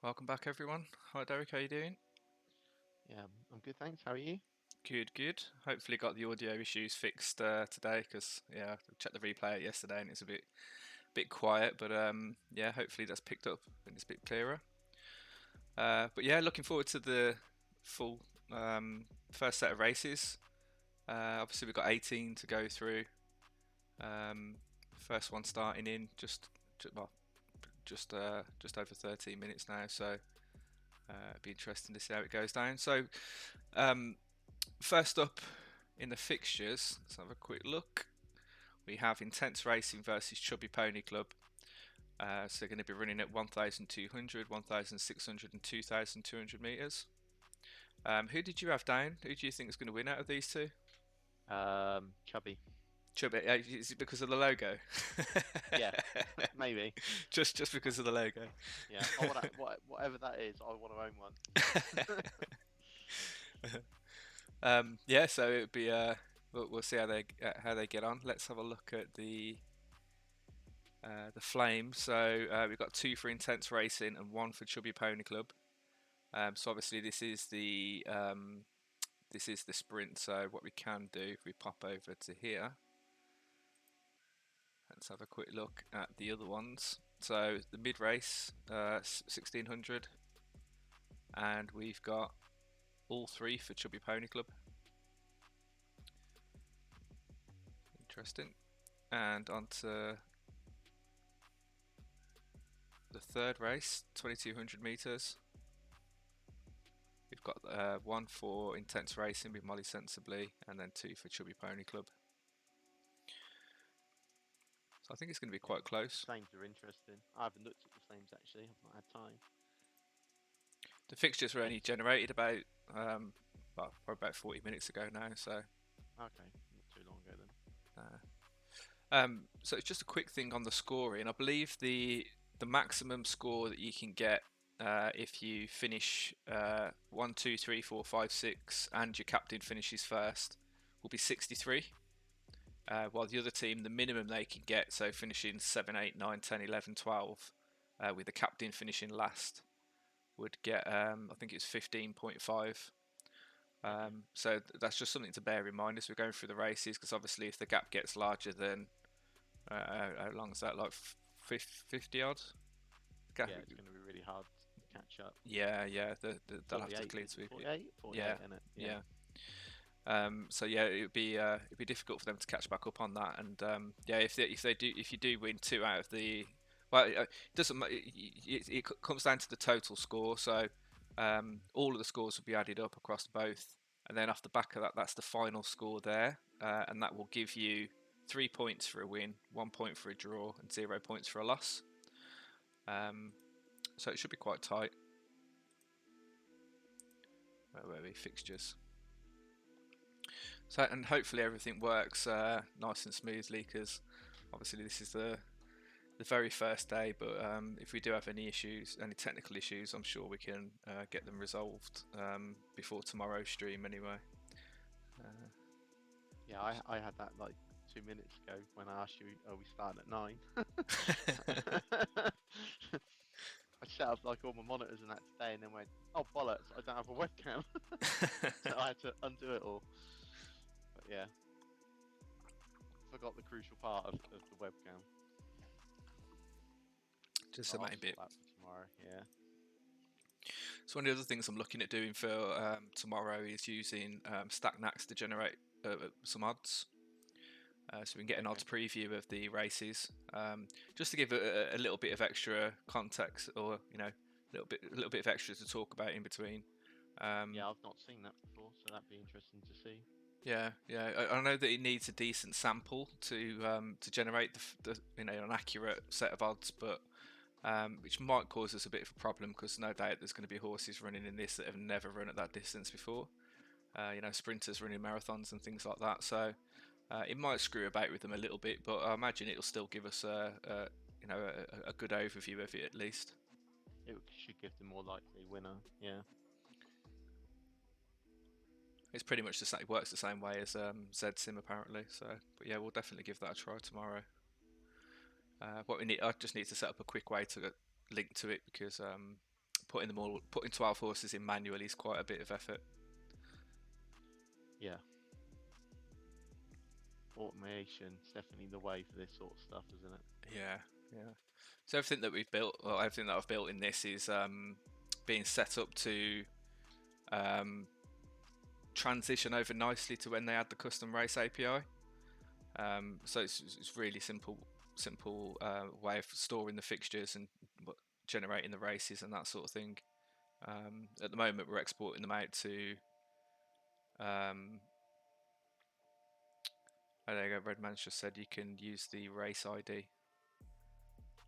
Welcome back, everyone. Hi, Derek. How you doing? Yeah, I'm good, thanks. How are you? Good, good. Hopefully, got the audio issues fixed today because I checked the replay yesterday and it's a bit quiet. But yeah, hopefully that's picked up and it's a bit clearer. But yeah, looking forward to the full first set of races. Obviously, we've got 18 to go through. First one starting in well, just over 13 minutes now. So it'd be interesting to see how it goes down. So um, first up in the fixtures, let's have a quick look. We have Intense Racing versus Chubby Pony Club. So they're going to be running at 1,200, 1,600 and 2,200 metres. Who did you have down? Who do you think is going to win out of these two? Chubby. Chubby, is it because of the logo? Yeah, maybe. just because of the logo. Yeah. Whatever that is, I want to own one. Yeah, so it would be we'll see how they get on. Let's have a look at the Flames. So we've got two for Intense Racing and one for Chubby Pony Club. So obviously this is the sprint. So what we can do if we pop over to here, let's have a quick look at the other ones. So the mid race, 1600, and we've got all three for Chubby Pony Club. Interesting. And onto the third race, 2200 meters. We've got one for Intense Racing with Molly Sensibly, and then two for Chubby Pony Club. So I think it's going to be quite close. Flames are interesting. I haven't looked at the Flames actually. I've not had time. The fixtures were only generated about probably about 40 minutes ago now. So Okay, not too long ago then. so it's just a quick thing on the scoring. I believe the maximum score that you can get if you finish 1, 2, 3, 4, 5, 6, and your captain finishes first, will be 63. While the other team, the minimum they can get, so finishing 7, 8, 9, 10, 11, 12, with the captain finishing last, would get, I think it's 15.5. So that's just something to bear in mind as we're going through the races, because obviously if the gap gets larger than, how long is that, like 50 odd? Yeah, it's going to be really hard to catch up. Yeah, they'll have to 48, clear to 48, 48, yeah, isn't it? yeah. So yeah, it'd be difficult for them to catch back up on that, and yeah, if you do win two out of the, well, it doesn't it comes down to the total score. So all of the scores will be added up across both, and then off the back of that, that's the final score there, and that will give you 3 points for a win, 1 point for a draw, and 0 points for a loss. So it should be quite tight. Where are we? Fixtures. So, and hopefully everything works nice and smoothly, because obviously this is the very first day. But if we do have any issues, any technical issues, I'm sure we can get them resolved before tomorrow's stream anyway. Yeah, I had that like 2 minutes ago when I asked you, "Are we starting at 9?" I set up like all my monitors and that today, and then went, "Oh bollocks! I don't have a webcam," so I had to undo it all. But yeah, forgot the crucial part of the webcam. Just So the I'll main sort bit. that for tomorrow. Yeah. So one of the other things I'm looking at doing for tomorrow is using StackNax to generate some odds. So we can get an odds preview of the races, just to give a little bit of extra context, or a little bit of extra to talk about in between. Yeah, I've not seen that before, so that'd be interesting to see. Yeah, I know that it needs a decent sample to generate the an accurate set of odds, but which might cause us a bit of a problem, because no doubt there's going to be horses running in this that have never run at that distance before. Sprinters running marathons and things like that. So it might screw about with them a little bit, but I imagine it'll still give us a good overview of it at least. It should give the more likely winner. Yeah. It's pretty much the same. It works the same way as Zed Sim apparently. So, but yeah, we'll definitely give that a try tomorrow. What we need, I just need to set up a quick way to link to it, because putting 12 horses in manually is quite a bit of effort. Yeah. Automation's definitely the way for this sort of stuff, isn't it? Yeah, yeah. So everything that we've built, or everything that I've built in this is being set up to transition over nicely to when they add the custom race API. So it's really simple way of storing the fixtures and generating the races and that sort of thing. At the moment, we're exporting them out to. Oh, there you go. Redman's just said you can use the race ID.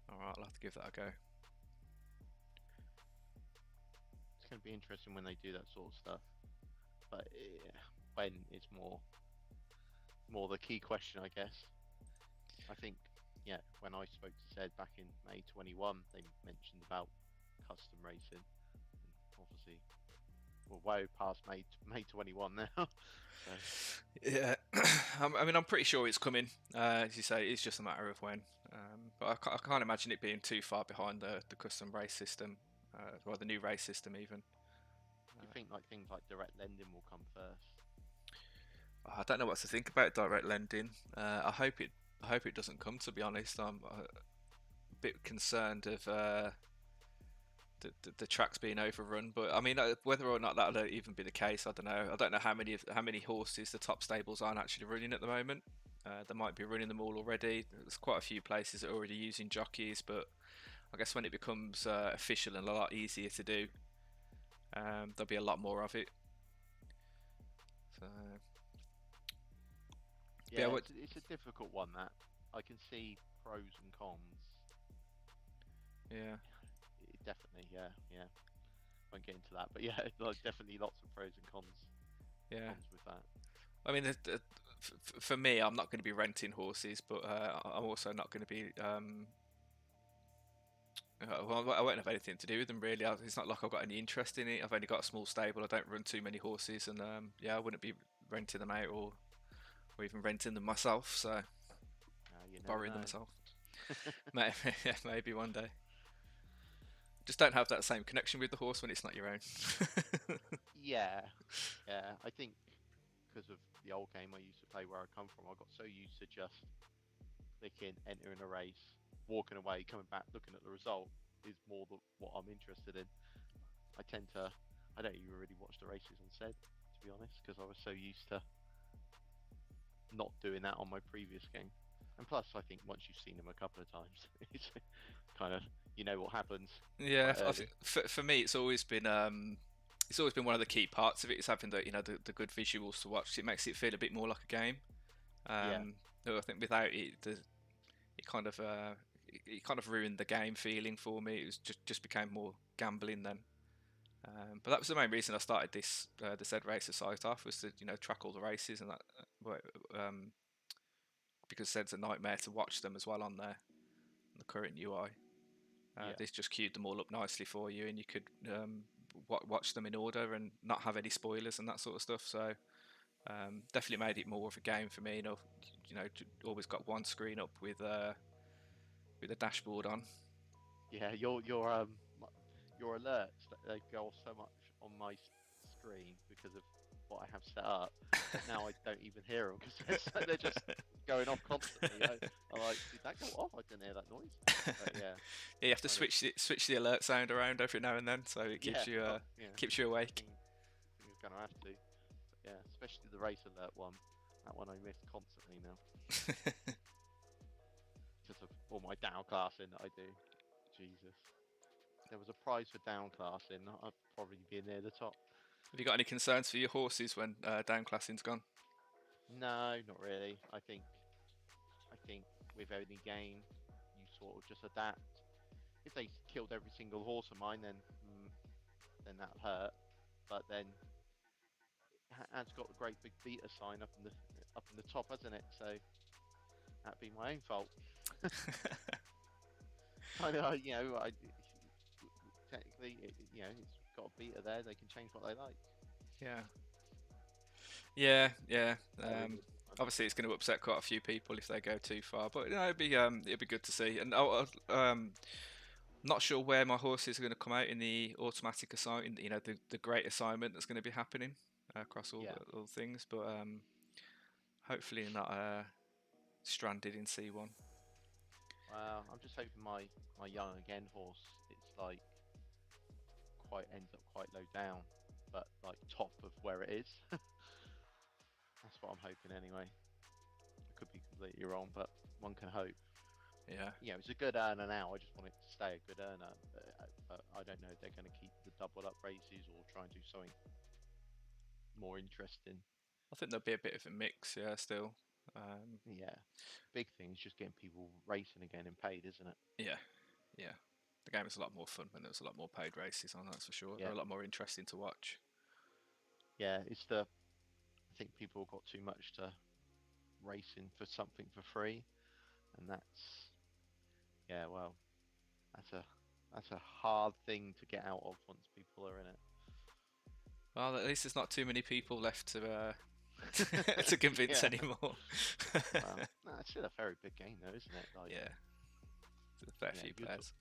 All right, I'll have to give that a go. It's going to be interesting when they do that sort of stuff. But when it's more the key question, I guess. I think, yeah, when I spoke to Zed back in May 21, they mentioned about custom racing, and obviously we're way past May 21 now. So. Yeah, I mean, I'm pretty sure it's coming. As you say, it's just a matter of when. But I can't imagine it being too far behind the custom race system, or the new race system even. Do you think like things like direct lending will come first? I don't know what to think about direct lending. I hope it doesn't come. To be honest, I'm a bit concerned of the tracks being overrun. But I mean, whether or not that'll even be the case, I don't know. I don't know how many horses the top stables aren't actually running at the moment. They might be running them all already. There's quite a few places that are already using jockeys, but I guess when it becomes official and a lot easier to do, there'll be a lot more of it. So Yeah, it's a difficult one. That I can see pros and cons. Yeah. Definitely, yeah. Won't get into that, but yeah, like definitely lots of pros and cons. Yeah. Cons with that. I mean, for me, I'm not going to be renting horses, but I'm also not going to be. Well, I won't have anything to do with them really. It's not like I've got any interest in it. I've only got a small stable. I don't run too many horses, and yeah, I wouldn't be renting them out or even renting them myself. So borrowing them myself. Maybe one day. Just don't have that same connection with the horse when it's not your own. Yeah. I think because of the old game I used to play where I come from, I got so used to just clicking, entering a race, walking away, coming back, looking at the result is more what I'm interested in. I don't even really watch the races on Zed, to be honest, because I was so used to not doing that on my previous game. And plus, I think once you've seen them a couple of times, it's kind of what happens. Yeah, I think for me, it's always been one of the key parts of it. Is having the good visuals to watch. It makes it feel a bit more like a game. Yeah. I think without it, it kind of ruined the game feeling for me. It was just became more gambling then. But that was the main reason I started this the Zed Racer site off, was to track all the races and that. Because Zed's a nightmare to watch them as well on there, on the current UI. This just queued them all up nicely for you, and you could watch them in order and not have any spoilers and that sort of stuff. So definitely made it more of a game for me. Always got one screen up with a dashboard on. Yeah, your alerts, they go off so much on my screen because of what I have set up that now I don't even hear them because they're just going off constantly. I'm like, did that go off? I didn't hear that noise. But yeah. Yeah, you have to switch the alert sound around every now and then, so it keeps you awake. You're gonna have to. But yeah, especially the race alert one. That one I miss constantly now. Because of all my downclassing that I do. Jesus. If there was a prize for downclassing, I'd probably be near the top. Have you got any concerns for your horses when downclassing's gone? No, not really. I think with any game, you sort of just adapt. If they killed every single horse of mine, then that'll hurt. But then it's got a great big beta sign up in the top, hasn't it? So that'd be my own fault. Kind of, technically, it's got a beta there. They can change what they like. Yeah. Obviously, it's going to upset quite a few people if they go too far, but it'd be good to see. And Not sure where my horses are going to come out in the automatic assignment. You know, the great assignment that's going to be happening across Yeah. all things. But hopefully not stranded in C1. Well, I'm just hoping my young again horse, it's like quite ends up quite low down, but like top of where it is. That's what I'm hoping anyway. I could be completely wrong, but one can hope. Yeah. Yeah, it's a good earner now. I just want it to stay a good earner, but I don't know if they're going to keep the double up races or try and do something more interesting. I think there'll be a bit of a mix. Yeah, still. Yeah, big thing is just getting people racing again and paid, isn't it? Yeah, yeah. The game was a lot more fun when there was a lot more paid races on. That's for sure. They're Yeah, a lot more interesting to watch. yeah. It's the I think people got too much to racing for something for free, and that's yeah. Well, that's a that's a hard thing to get out of once people are in Well, at least there's not too many people left to to it. convince Yeah. anymore. Well, no, it's still a very big game though, isn't it? Like, Yeah, there's a fair yeah, few you're players.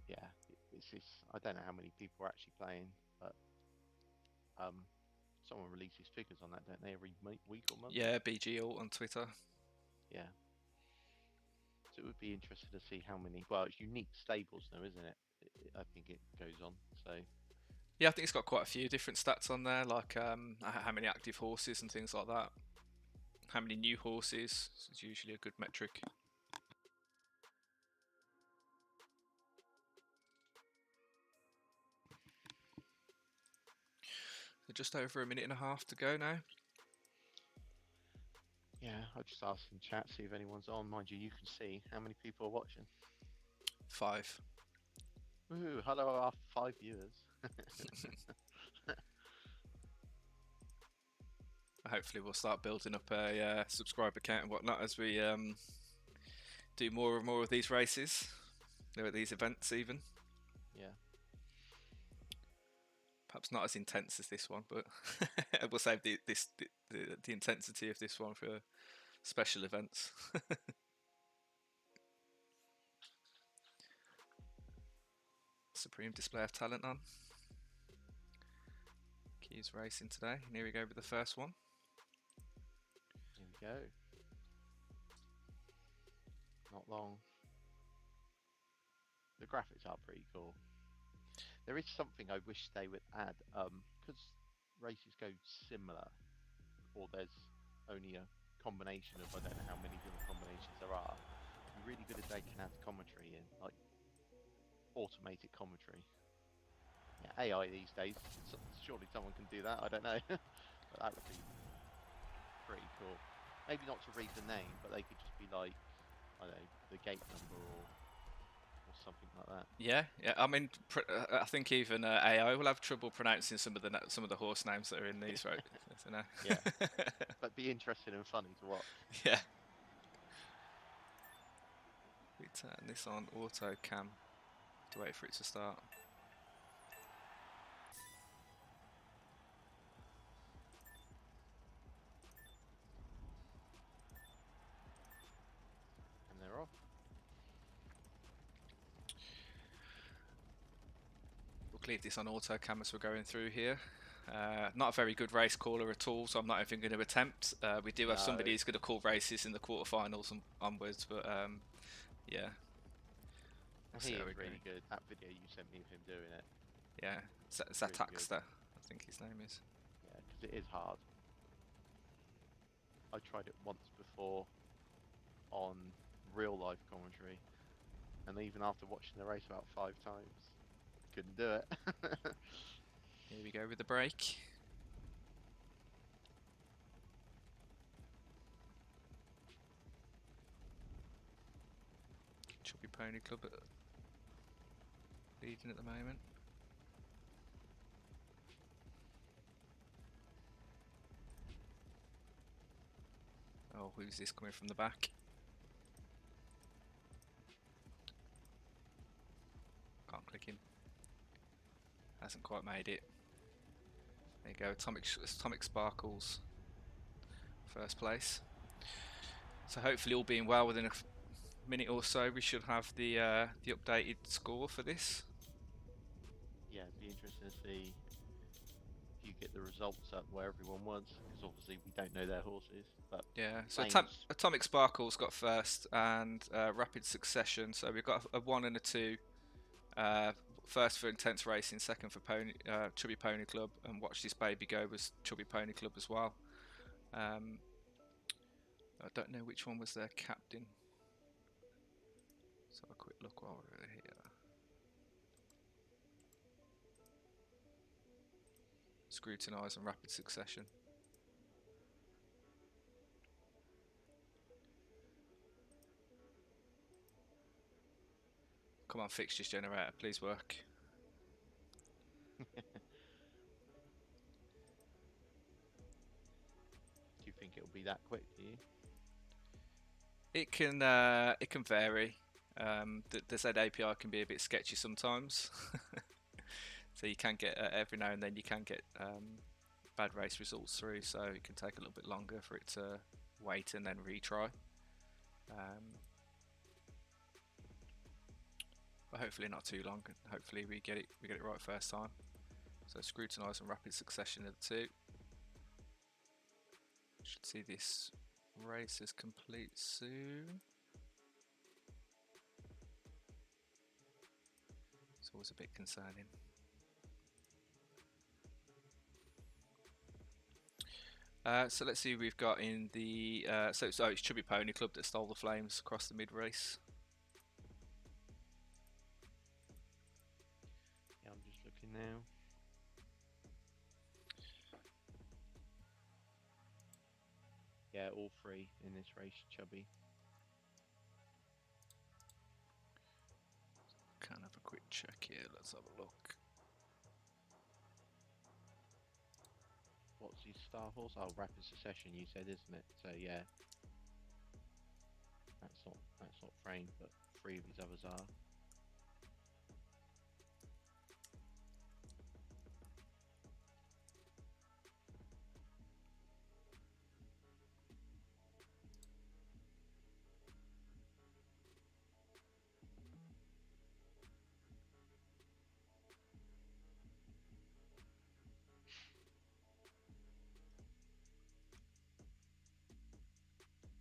yeah. It's I don't know how many people are actually playing, but um, someone releases figures on that, don't they? Every week or month. Yeah, BG Alt on Twitter. Yeah. So it would be interesting to see how many. Well, it's unique stables now, isn't it? I think it goes on. So Yeah, I think it's got quite a few different stats on there, like how many active horses and things like that. How many new horses is usually a good metric. So just over a minute and a half to go now. yeah, I'll just ask in chat, see if anyone's on. Mind you, you can see how many people are watching. 5. Ooh, hello, our 5 viewers. Hopefully we'll start building up a subscriber count and whatnot as we do more and more of these races, these events even. Yeah. Perhaps not as intense as this one, but we'll save the intensity of this one for special events. Supreme display of talent on. Keys racing today, and here we go with the first one. Here we go. Not long. The graphics are pretty cool. There is something I wish they would add, because races go similar, or there's only a combination of I don't know how many different combinations there are. It'd be really good if they can add commentary in, like automated commentary. Yeah, AI these days. Surely someone can do that. I don't know, but that would be pretty cool. Maybe not to read the name, but they could just be like, I don't know, the gate number or something like that. Yeah, yeah. I mean, I think even AI will have trouble pronouncing some of the horse names that are in these, right? You know? Yeah, but be interesting and funny to watch. Yeah. We turn this on auto cam to wait for it to start. And they're off. We'll leave this on auto cam as we're going through here. Not a very good race caller at all, so I'm not even going to attempt. We do have somebody who's going to call races in the quarterfinals and onwards, but yeah. He is really good. That video you sent me of him doing it. Yeah, Zataxter, I think his name is. Yeah, because it is hard. I tried it once before on real life commentary, and even after watching the race about 5 times, I couldn't do it. Here we go with the break. Chubby Pony Club leading at the moment. Oh, who's this coming from the back? Can't click him. Hasn't quite made it. There you go, Atomic Sparkles, first place. So hopefully all being well within minute or so, we should have the updated score for this. Yeah, it'd be interesting to see if you get the results up where everyone was, because obviously we don't know their horses. But Yeah, so Flames, Atomic Sparkle's got first, and Rapid Succession. So we've got a 1 and a 2. Uh, First for Intense Racing, second for Chubby Pony Club, and Watch This Baby Go was Chubby Pony Club as well. I don't know which one was their captain. Let's have a quick look while we're here. Scrutinise and Rapid Succession. Come on, fixtures generator, please work. do you think it'll be that quick? Do you? It can vary. The Z API can be a bit sketchy sometimes, so you can get every now and then you can get bad race results through. So it can take a little bit longer for it to wait and then retry. But hopefully not too long. Hopefully we get it right first time. So Scrutinise and Rapid Succession are the two. Should see this race is complete soon. It's always a bit concerning. So let's see who we've got in the so it's Chubby Pony Club that stole the flames across the mid race. Yeah, I'm just looking now. Yeah, all three in this race, Chubby. Can have a quick check here. Let's have a look. What's his star horse? Oh, Rapid Succession, you said, isn't it? So yeah, that's not framed, but three of his others are.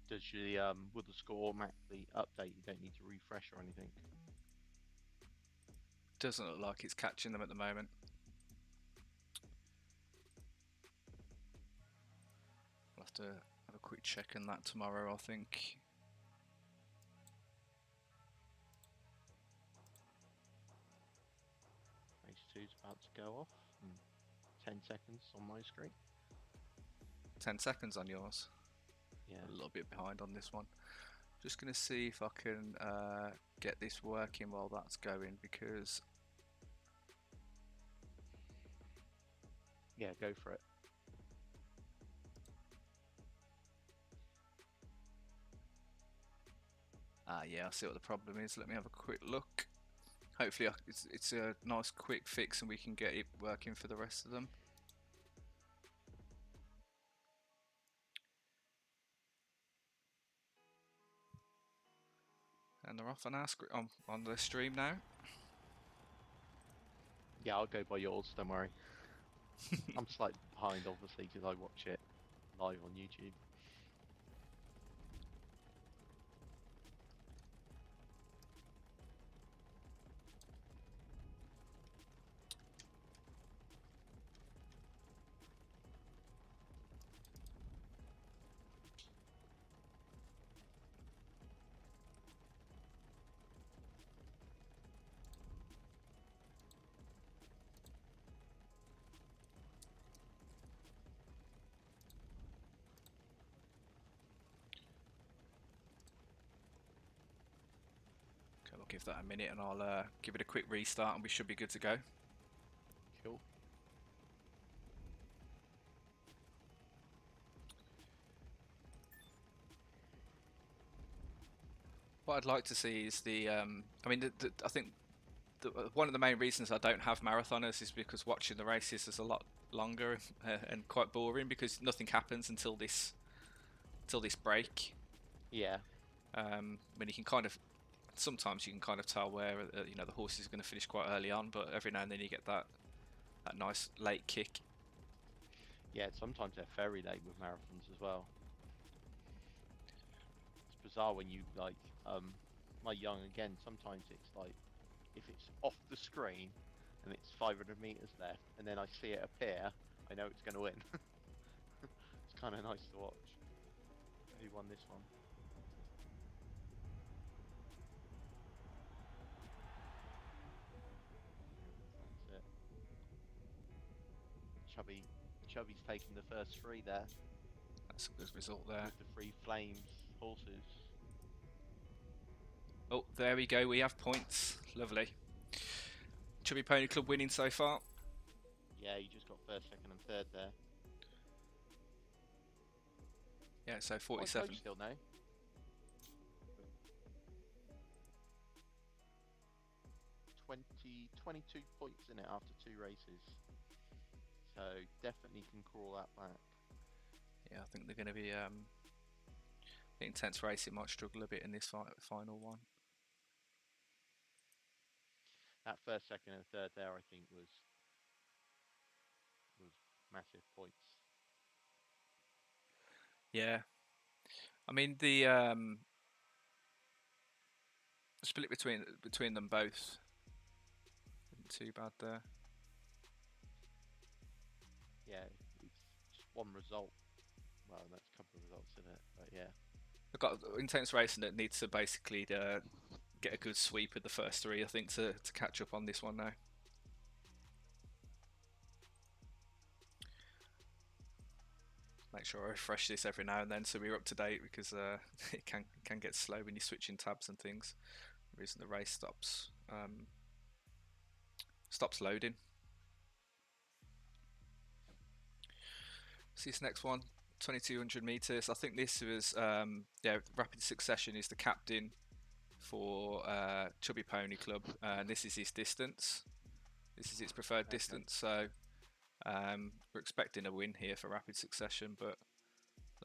Does the will the score automatically update? You don't need to refresh or anything. Doesn't look like it's catching them at the moment. I'll have to have a quick check on that tomorrow, I think. Race 2's about to go off in 10 seconds on my screen. 10 seconds on yours. Yeah. A little bit behind on this one. Just going to see if I can get this working while that's going, because... Yeah, go for it. Yeah, I see what the problem is. Let me have a quick look. Hopefully it's a nice quick fix and we can get it working for the rest of them. And they're off on our on the stream now. Yeah, I'll go by yours, don't worry. I'm slightly behind, obviously, because I watch it live on YouTube. Okay, we'll give that a minute and I'll give it a quick restart and we should be good to go. Cool. What I'd like to see is the, I mean, I think one of the main reasons I don't have marathoners is because watching the races is a lot longer and quite boring because nothing happens until this break. Yeah. I mean, you can kind of sometimes you can kind of tell where you know the horse is going to finish quite early on, but every now and then you get that nice late kick. Yeah, sometimes they're very late with marathons as well. It's bizarre when you like my young again. Sometimes it's like if it's off the screen and it's 500 meters left, and then I see it appear, I know it's going to win. It's kind of nice to watch. Who won this one? That's it. Chubby's taking the first three there That's a good result there. with the three flames horses. Oh, there we go. We have points. Lovely. Chubby Pony Club winning so far. Yeah, you just got first, second, and third there. Yeah, so Quite 47. close still now. 22 points in it after 2 races. So definitely can crawl that back. Yeah, I think they're going to be intense racing. Might struggle a bit in this final one. That first, second, and third there, I think, was massive points. Yeah, I mean the split between them both isn't too bad there. Yeah, it's just one result. Well, that's a couple of results in it, but yeah. They've got intense racing that needs to basically get a good sweep of the first 3, I think, to catch up on this one now. Make sure I refresh this every now and then so we're up to date, because it can get slow when you're switching tabs and things. The reason the race stops loading. See this next one, 2200 meters. I think this was yeah, Rapid Succession is the captain for Chubby Pony Club, and this is his distance. This is its preferred distance, so we're expecting a win here for Rapid Succession, but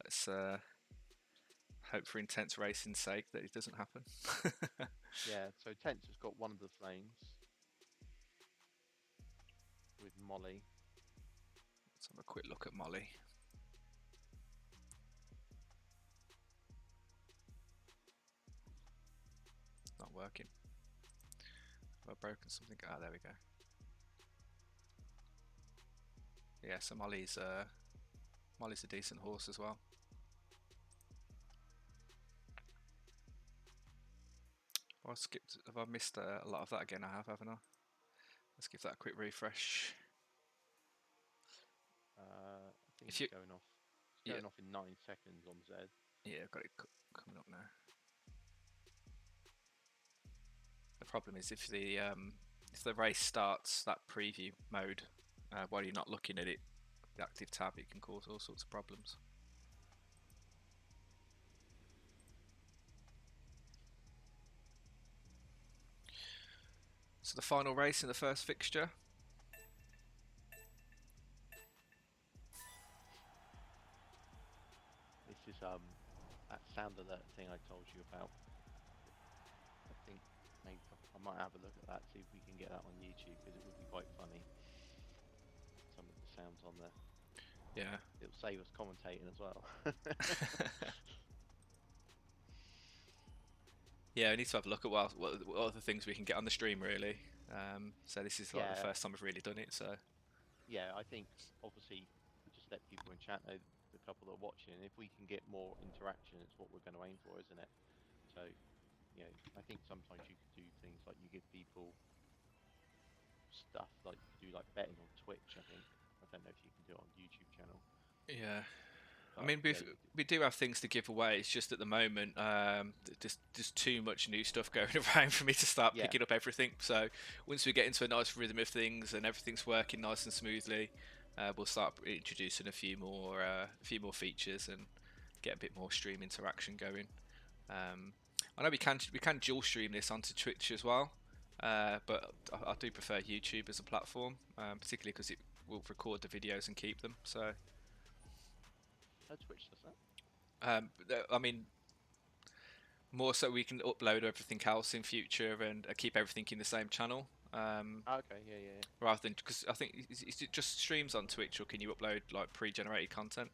let's hope for intense racing's sake that it doesn't happen. Yeah, so Tense has got one of the flames with Molly. Let's have a quick look at Molly. Not working. Have I broken something? Ah, there we go. Yeah, so Molly's a decent horse as well. Have I missed a lot of that again? I have, haven't I? Let's give that a quick refresh. I think it's going off. It's going off in 9 seconds on Zed. Yeah, I've got it coming up now. The problem is if the race starts that preview mode while you're not looking at it, the active tab, it can cause all sorts of problems. So the final race in the first fixture. This is that sound alert thing I told you about. I think maybe I might have a look at that, see if we can get that on YouTube, because it would be quite funny. Some of the sounds on there. Yeah. It'll save us commentating as well. Yeah, we need to have a look at what other things we can get on the stream, really. So this is like the first time I've really done it, so. Yeah, I think obviously just let people in chat know, the couple that are watching. If we can get more interaction, it's what we're going to aim for, isn't it? So, you know, I think sometimes you could do things like you give people stuff, like you do like betting on Twitch. I think, I don't know if you can do it on YouTube channel. Yeah. I mean, we do have things to give away. It's just at the moment, there's too much new stuff going around for me to start picking up everything. So once we get into a nice rhythm of things and everything's working nice and smoothly, we'll start introducing a few more features and get a bit more stream interaction going. I know we can dual stream this onto Twitch as well, but I do prefer YouTube as a platform, particularly because it will record the videos and keep them. So. Twitch does that? I mean, more so we can upload everything else in future and keep everything in the same channel. Okay, yeah, yeah, yeah. Rather than because I think is it just streams on Twitch or can you upload like pre-generated content?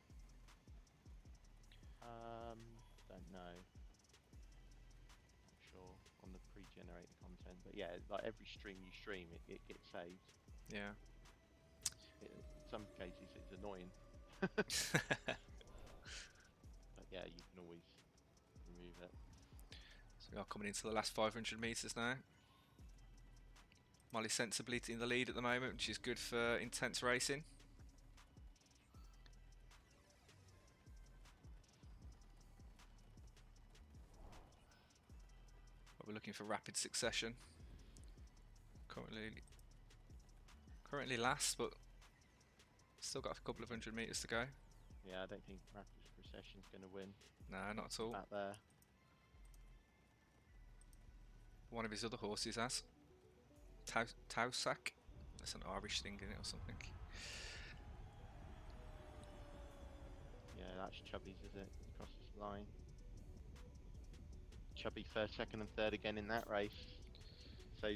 Don't know. Not sure on the pre-generated content, but yeah, like every stream you stream, it gets saved. Yeah. In some cases, it's annoying, but yeah, you can always remove it. So we are coming into the last 500 meters now. Molly sensibly in the lead at the moment, which is good for intense racing. But we're looking for rapid succession. Currently last, but still got a couple of 100 meters to go. Yeah, I don't think Rapid Procession's going to win. No, not at all. Back there. One of his other horses has. Tausak. That's an Irish thing in it or something. Yeah, that's Chubby's, is it? Crosses the line. Chubby first, second, and third again in that race. So,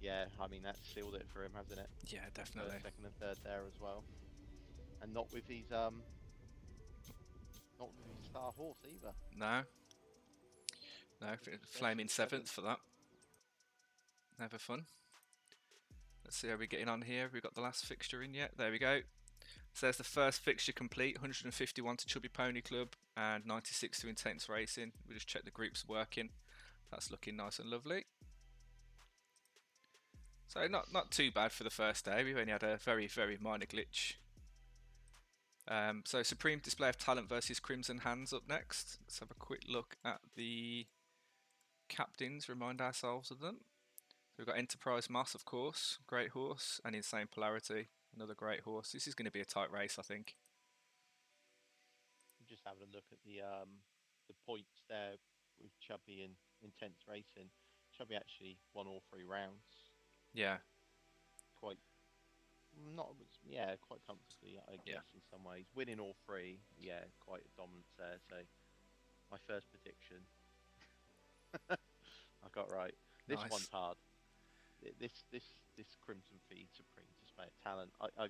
yeah, I mean, that's sealed it for him, hasn't it? Yeah, definitely. First, second, and third there as well. And not with his star horse either. No. No, flaming seventh for that. Never fun. Let's see how we're getting on here. We've got the last fixture in yet. There we go. So there's the first fixture complete. 151 to Chubby Pony Club and 96 to Intense Racing. We just check the groups working. That's looking nice and lovely. So not too bad for the first day. We've only had a very, very minor glitch. So Supreme Display of Talent versus Crimson Hands up next. Let's have a quick look at the captains, remind ourselves of them. So we've got Enterprise Moss, of course, great horse, and Insane Polarity, another great horse. This is going to be a tight race, I think. I'm just having a look at the points there with Chubby and Intense Racing. Chubby actually won all 3 rounds. Yeah. Quite quite comfortably, I guess, in some ways. Winning all 3, yeah, quite a dominance there. So my first prediction, I got right. This Nice. one's hard. This Crimson Feed Supreme Display of Talent, I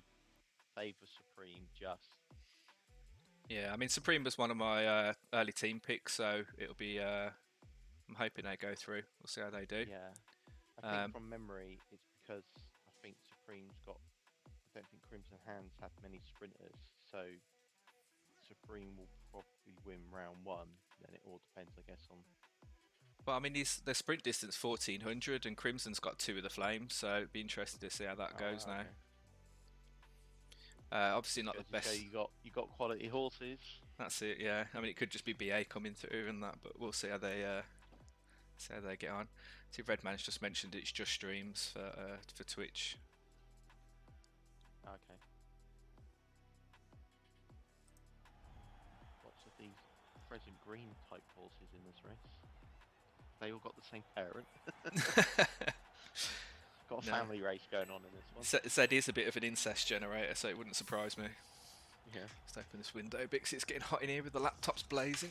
favour Supreme just. Yeah, I mean Supreme was one of my early team picks, so it'll be. I'm hoping they go through. We'll see how they do. Yeah, I think from memory, it's because I think Supreme's got. I don't think Crimson Hands have many sprinters, so Supreme will probably win round 1. Then it all depends, I guess, on. Well, I mean, the sprint distance 1400, and Crimson's got 2 of the flames, so it'd be interesting to see how that goes now. Obviously not the best. You got quality horses. That's it. Yeah, I mean it could just be BA coming through and that, but we'll see how they get on. See, Redman's just mentioned it's just streams for Twitch. Okay. Lots of these Pheasant Green type horses in this race. They all got the same parent. Got a family race going on in this one. Zed is a bit of an incest generator, so it wouldn't surprise me. Yeah. Let's open this window because it's getting hot in here with the laptops blazing.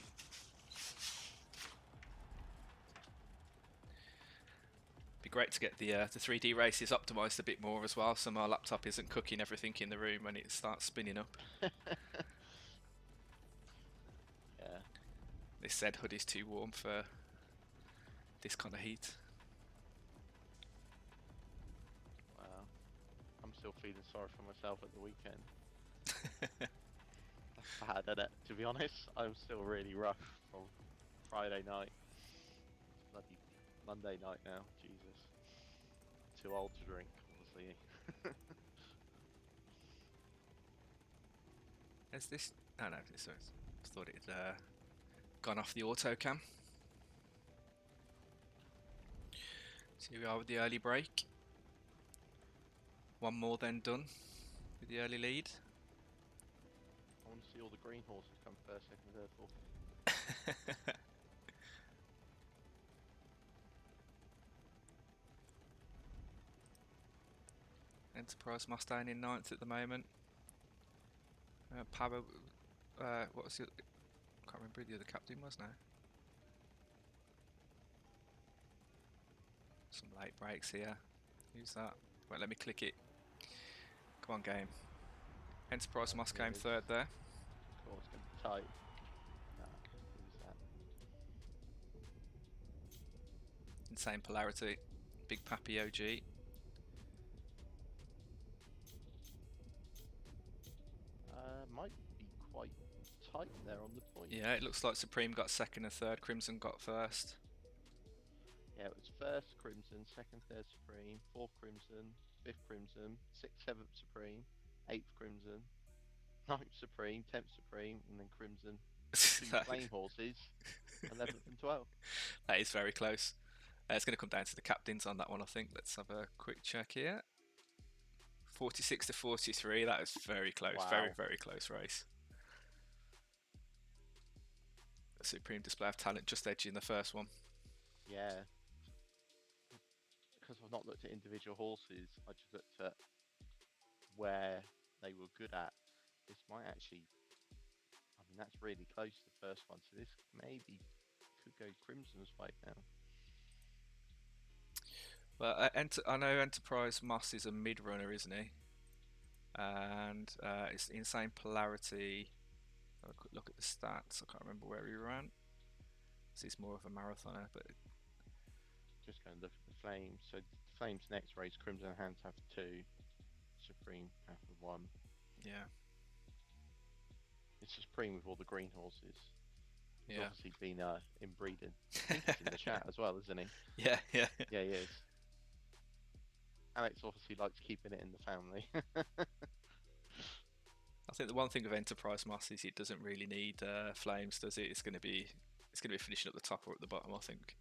Be great to get the 3D races optimised a bit more as well, so my laptop isn't cooking everything in the room when it starts spinning up. Yeah. This Zed hood is too warm for this kind of heat. Wow. I'm still feeling sorry for myself at the weekend. That's bad, isn't it? To be honest, I'm still really rough from Friday night. It's bloody Monday night now. Jesus. Too old to drink, obviously. Is this? Oh no, I thought it had gone off the auto cam. So here we are with the early break. One more then done with the early lead. I want to see all the green horses come first, second, third, fourth. Enterprise Mustang in 9th at the moment. Power, what was the? I can't remember who the other captain was now. Late breaks here. Who's that? Wait, let me click it. Come on, game. Enterprise Moss came third there. Of course, going to be tight. Who's that? Insane Polarity. Big Pappy OG. Might be quite tight there on the point. Yeah, it looks like Supreme got second and third. Crimson got first. Yeah, it was first Crimson, second, third Supreme, fourth Crimson, fifth Crimson, sixth, seventh Supreme, eighth Crimson, ninth Supreme, 10th Supreme, and then Crimson, two Flame Horses, 11th and 12th. That is very close. It's going to come down to the captains on that one, I think. Let's have a quick check here. 46 to 43. That is very close. Wow. Very, very close race. A supreme display of talent, just edging the first one. Yeah. Because I've not looked at individual horses, I just looked at where they were good at. This might actually, I mean, that's really close to the first one, so this maybe could go Crimson's way now. Well, I know Enterprise Moss is a mid runner, isn't he? And it's Insane Polarity. Have a quick look at the stats. I can't remember where he ran. He's more of a marathoner, but Just going to look at the Flames. So Flames next race, Crimson Hands have 2, Supreme have 1. yeah. It's Supreme with all the green horses. He's Yeah. obviously been inbreeding. I think he's in the chat as well, isn't he? Yeah, yeah. Yeah, he is. Alex obviously likes keeping it in the family. I think the one thing of Enterprise Moss is it doesn't really need flames, does it? It's going to be finishing at the top or at the bottom, I think.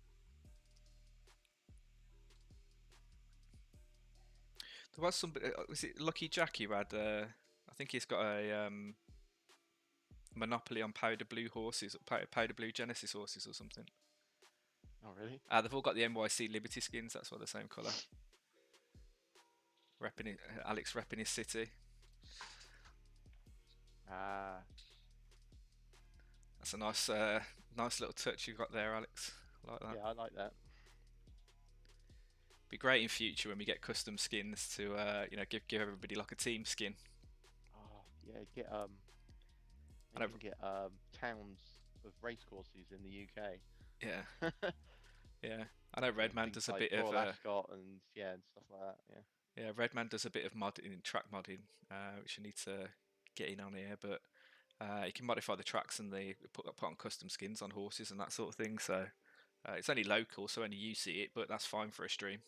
There was some. Was it Lucky Jack who had? I think he's got a monopoly on powder blue horses, powder blue Genesis horses or something. Oh, really? They've all got the NYC Liberty skins. That's why the same colour. Repping Alex repping his city. That's a nice, nice little touch you've got there, Alex. I like that. Yeah, I like that. Be great in future when we get custom skins to, give everybody like a team skin. Oh, yeah, get get towns of racecourses in the UK. Yeah, yeah. I know Redman does a like bit of Royal Ascot and stuff like that. Yeah. Yeah, Redman does a bit of modding, track modding, which you need to get in on here. But you can modify the tracks and they put on custom skins on horses and that sort of thing. So it's only local, so only you see it, but that's fine for a stream.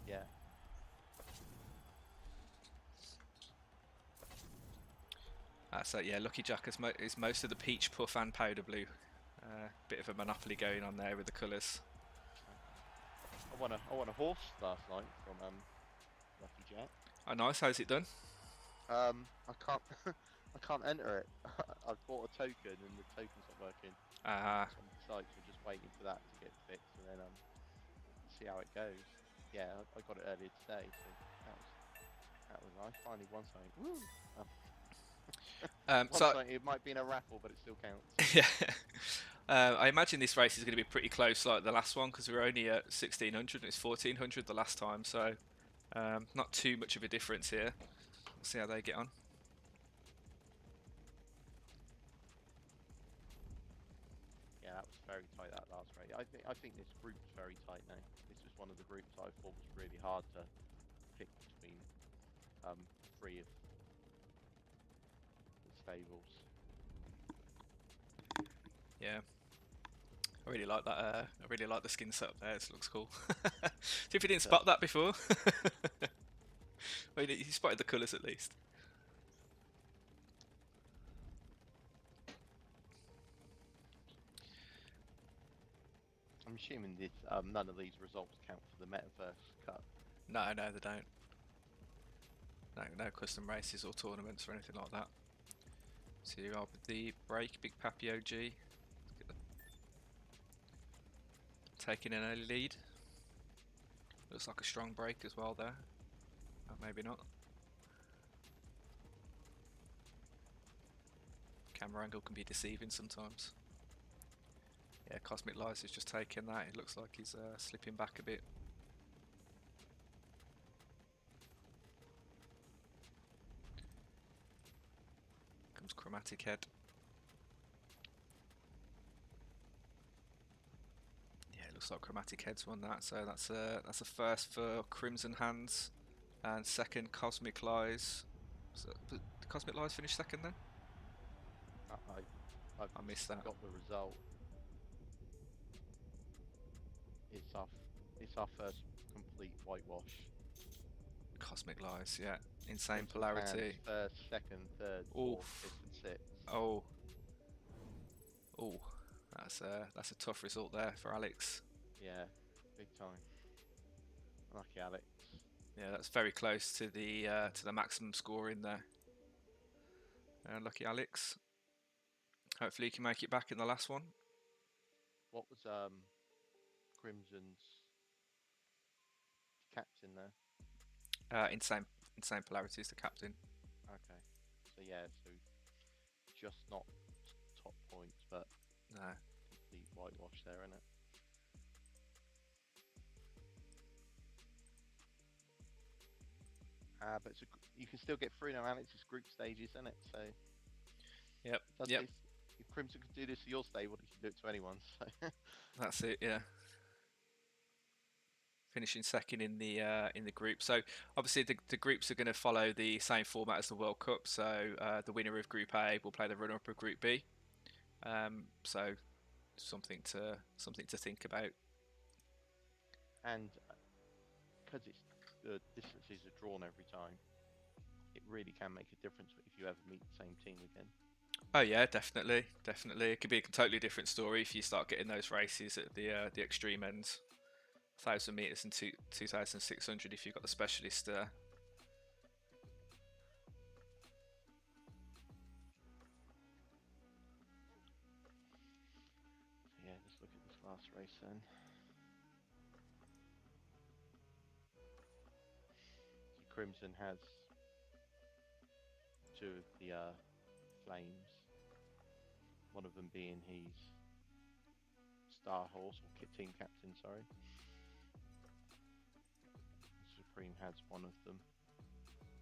Yeah. So yeah, Lucky Jack is most of the peach puff and powder blue. Bit of a monopoly going on there with the colours. I won a horse last night from Lucky Jack. Oh, nice. How's it done? I can't I can't enter it. I've bought a token and the token's not working. Ah. On the site, so just waiting for that to get fixed and then see how it goes. Yeah, I got it earlier today, so that was nice. Finally won something. Woo! So it might be in a raffle, but it still counts. Yeah. I imagine this race is going to be pretty close like the last one because we were only at 1600 and it's 1400 the last time, so not too much of a difference here. We'll see how they get on. Yeah, that was very tight, that last race. I think this group's very tight now. This is one of the groups I thought was really hard to pick between 3 of the stables. Yeah. I really like that. I really like the skin setup there. It looks cool. See if you didn't spot that before. Well, you spotted the colours at least. I'm assuming this, none of these results count for the Metaverse Cup. No, they don't. No custom races or tournaments or anything like that. So you are with the break, Big Pappy OG. Taking an early lead. Looks like a strong break as well there. Oh, maybe not. Camera angle can be deceiving sometimes. Yeah, Cosmic Lies has just taken that. It looks like he's slipping back a bit. comes Chromatic Head. Yeah, it looks like Chromatic Head's won that, so that's a first for Crimson Hands, and second Cosmic Lies. So, did Cosmic Lies finish second then? I've I missed that. got the result. It's our it's our first complete whitewash. Cosmic Lies, yeah. Insane Crimson's polarity. Hands, first, second, third, fourth, Oof. fifth, and sixth. Oh. Oh. That's a tough result there for Alex. Yeah, big time. Lucky Alex. Yeah, that's very close to the maximum score in there. Lucky Alex. Hopefully, you can make it back in the last one. What was Crimson's captain there? Insane polarity is the captain. Okay, so yeah, so just not top points, but No. complete whitewash there, isn't it? But you can still get through now, Alex. It's group stages, isn't it? So Yep. if Crimson could do this to your stable, he can do it to anyone. So That's it. Yeah. Finishing second in the group. So obviously the groups are going to follow the same format as the World Cup. So the winner of Group A will play the runner-up of Group B. So something to think about. and because the distances are drawn every time, it really can make a difference if you ever meet the same team again. Oh yeah, definitely. It could be a totally different story if you start getting those races at the extreme ends. 1,000 meters and 2,600 if you've got the specialist. So yeah, just look at this last race then. So Crimson has two of the flames. One of them being his star horse or team captain, sorry. Supreme has one of them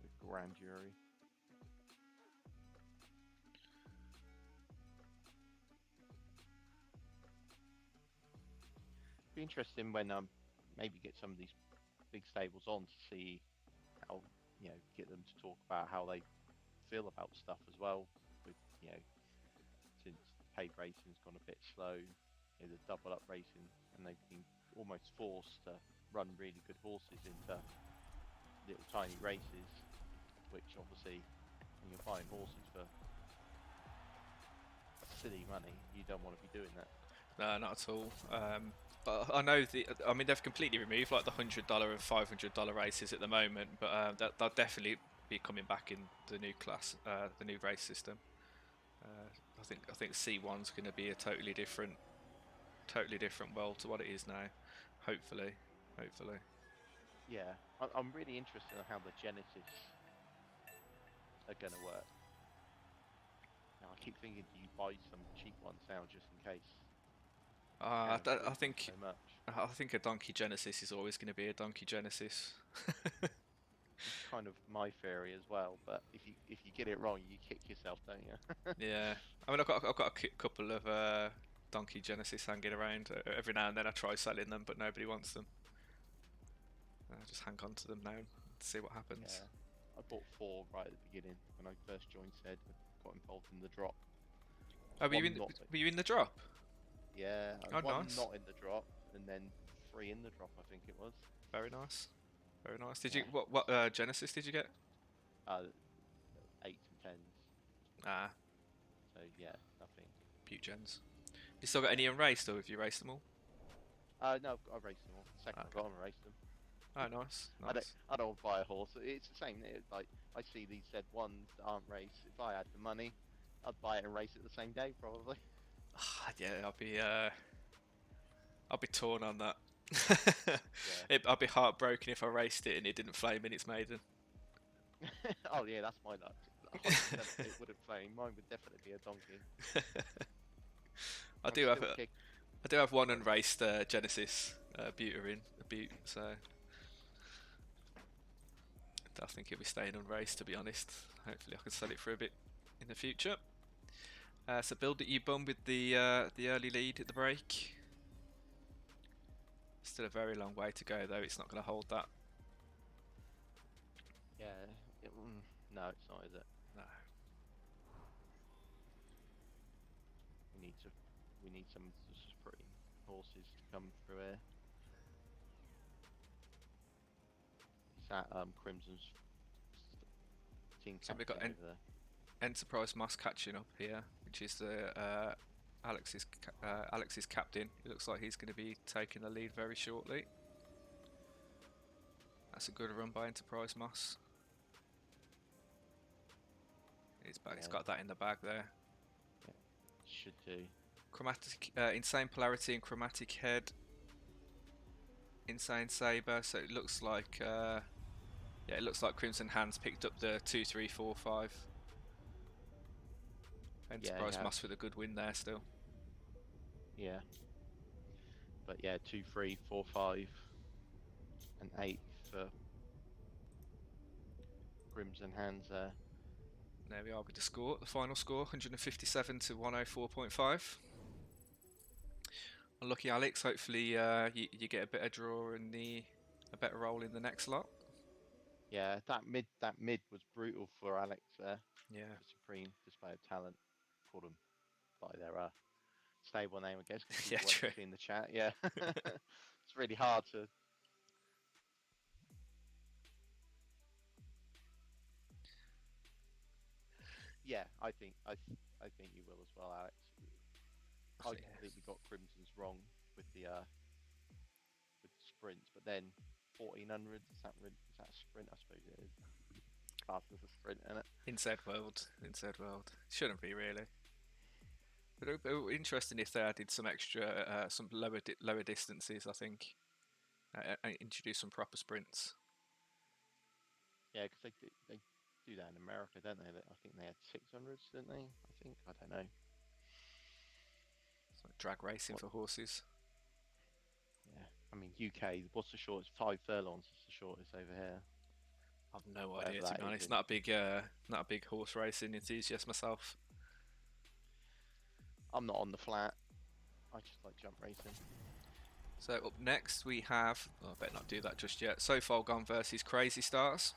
with Grand Jury. Be interesting when maybe get some of these big stables on to see how, get them to talk about how they feel about stuff as well. With since paid racing's gone a bit slow, the double up racing, and they've been almost forced to run really good horses into little tiny races, which obviously when you're buying horses for silly money, you don't want to be doing that. No, not at all. But I know they've completely removed like the $100 and $500 races at the moment, but they'll definitely be coming back in the new class, the new race system. I think C1's going to be a totally different world to what it is now. Hopefully. Yeah, I'm really interested in how the Genesis are going to work. Now, I keep thinking, do you buy some cheap ones now just in case? I think so much. I think a Donkey Genesis is always going to be a Donkey Genesis. It's kind of my theory as well, but if you get it wrong, you kick yourself, don't you? Yeah, I mean I've got a couple of Donkey Genesis hanging around. Every now and then I try selling them, but nobody wants them. I just hang on to them now and see what happens. Yeah, I bought 4 right at the beginning when I first joined Zed. Got involved in the drop. Oh, were you in the drop? Yeah, oh, one nice. not in the drop, and then 3 in the drop. I think it was. Very nice. Did Yeah. you what Genesis did you get? 8s and 10s. Ah, So yeah, nothing. Butte Gens. You still got any unraced, or have you raced them all? No, I raced them all. Second Okay. I got them, I raced them. Oh, nice. I don't buy a horse. It's the same. Like I see these Z1s that aren't raced. If I had the money, I'd buy it and race it the same day probably. Yeah, I'll be torn on that. Yeah. I'd be heartbroken if I raced it and it didn't flame in its maiden. Oh yeah, that's my luck. 100% it wouldn't flame. Mine would definitely be a donkey. I do have one unraced Genesis Butte, so I think it'll be staying unraced, to be honest. Hopefully I can sell it for a bit in the future. So build it, you bum with the early lead at the break. Still a very long way to go though. It's not going to hold that. Yeah. No, it's not, is it? No. We need some sprinting horses to come through here. Is that Crimson's team So we've captain got over there? Enterprise Moss catching up here, which is the Alex's captain. It looks like he's going to be taking the lead very shortly. That's a good run by Enterprise Moss. He's got that in the bag there. Yeah, should do. Chromatic, Insane Polarity and Chromatic Head. Insane Saber. So it looks like, yeah, it looks like Crimson Hands picked up the 2, 3, 4, 5. Enterprise Moss with a good win there still. Yeah. But yeah, 2, 3, 4, 5, and 8 for Crimson Hands there. There we are with the score, the final score, 157 to 104.5. Unlucky Alex, hopefully you get a better draw and a better roll in the next lot. Yeah, that mid was brutal for Alex there. Yeah. Supreme display of talent. Called them by their stable name, I guess. Yeah, true. In the chat, yeah. It's really hard to. Yeah, I think you will as well, Alex. I completely got Crimson's wrong with the sprints, but then 1400 is that a sprint? I suppose it is. Class as a sprint, isn't it? In Zed World, shouldn't be really. But it would be interesting if they added some extra, some lower distances. I think, and introduce some proper sprints. Yeah, because they do that in America, don't they? I think they had 600s, didn't they? I don't know. It's like drag racing for horses. Yeah, I mean UK. What's the shortest? 5 furlongs is the shortest over here. I've no idea, to be honest. Not a big horse racing enthusiast myself. I'm not on the flat. I just like jump racing. So up next we have, I better not do that just yet, So Far Gone versus Crazy Stars.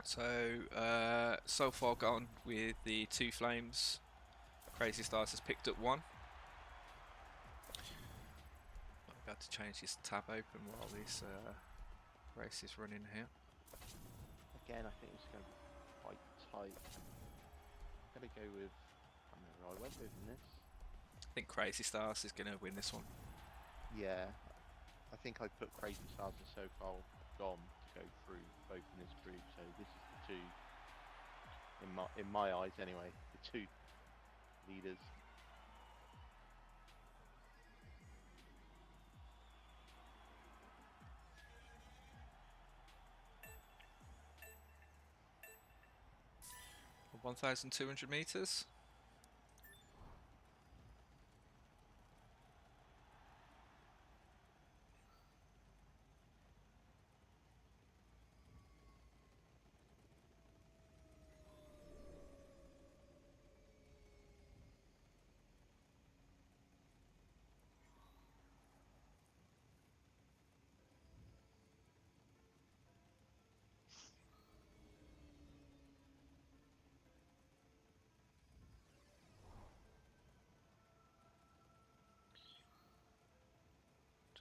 So, So Far Gone with the 2 flames. Crazy Stars has picked up 1. I'm about to change this tab open while this race is running here. Again, I think it's going to be quite tight. I'm going to go with, I don't know who I went with in this. I think Crazy Stars is going to win this one. Yeah, I think I put Crazy Stars and So Far Gone to go through both in this group. So this is the 2, in my eyes anyway, the 2 leaders. For 1,200 meters.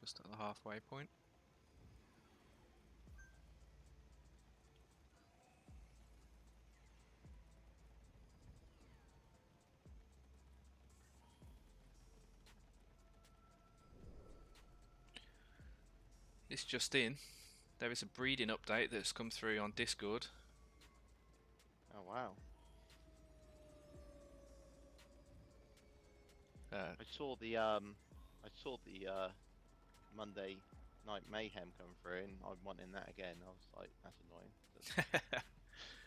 Just at the halfway point. This just in, there is a breeding update that's come through on Discord. Oh wow. I saw the Monday Night Mayhem come through, and I'm wanting that again. I was like, that's annoying.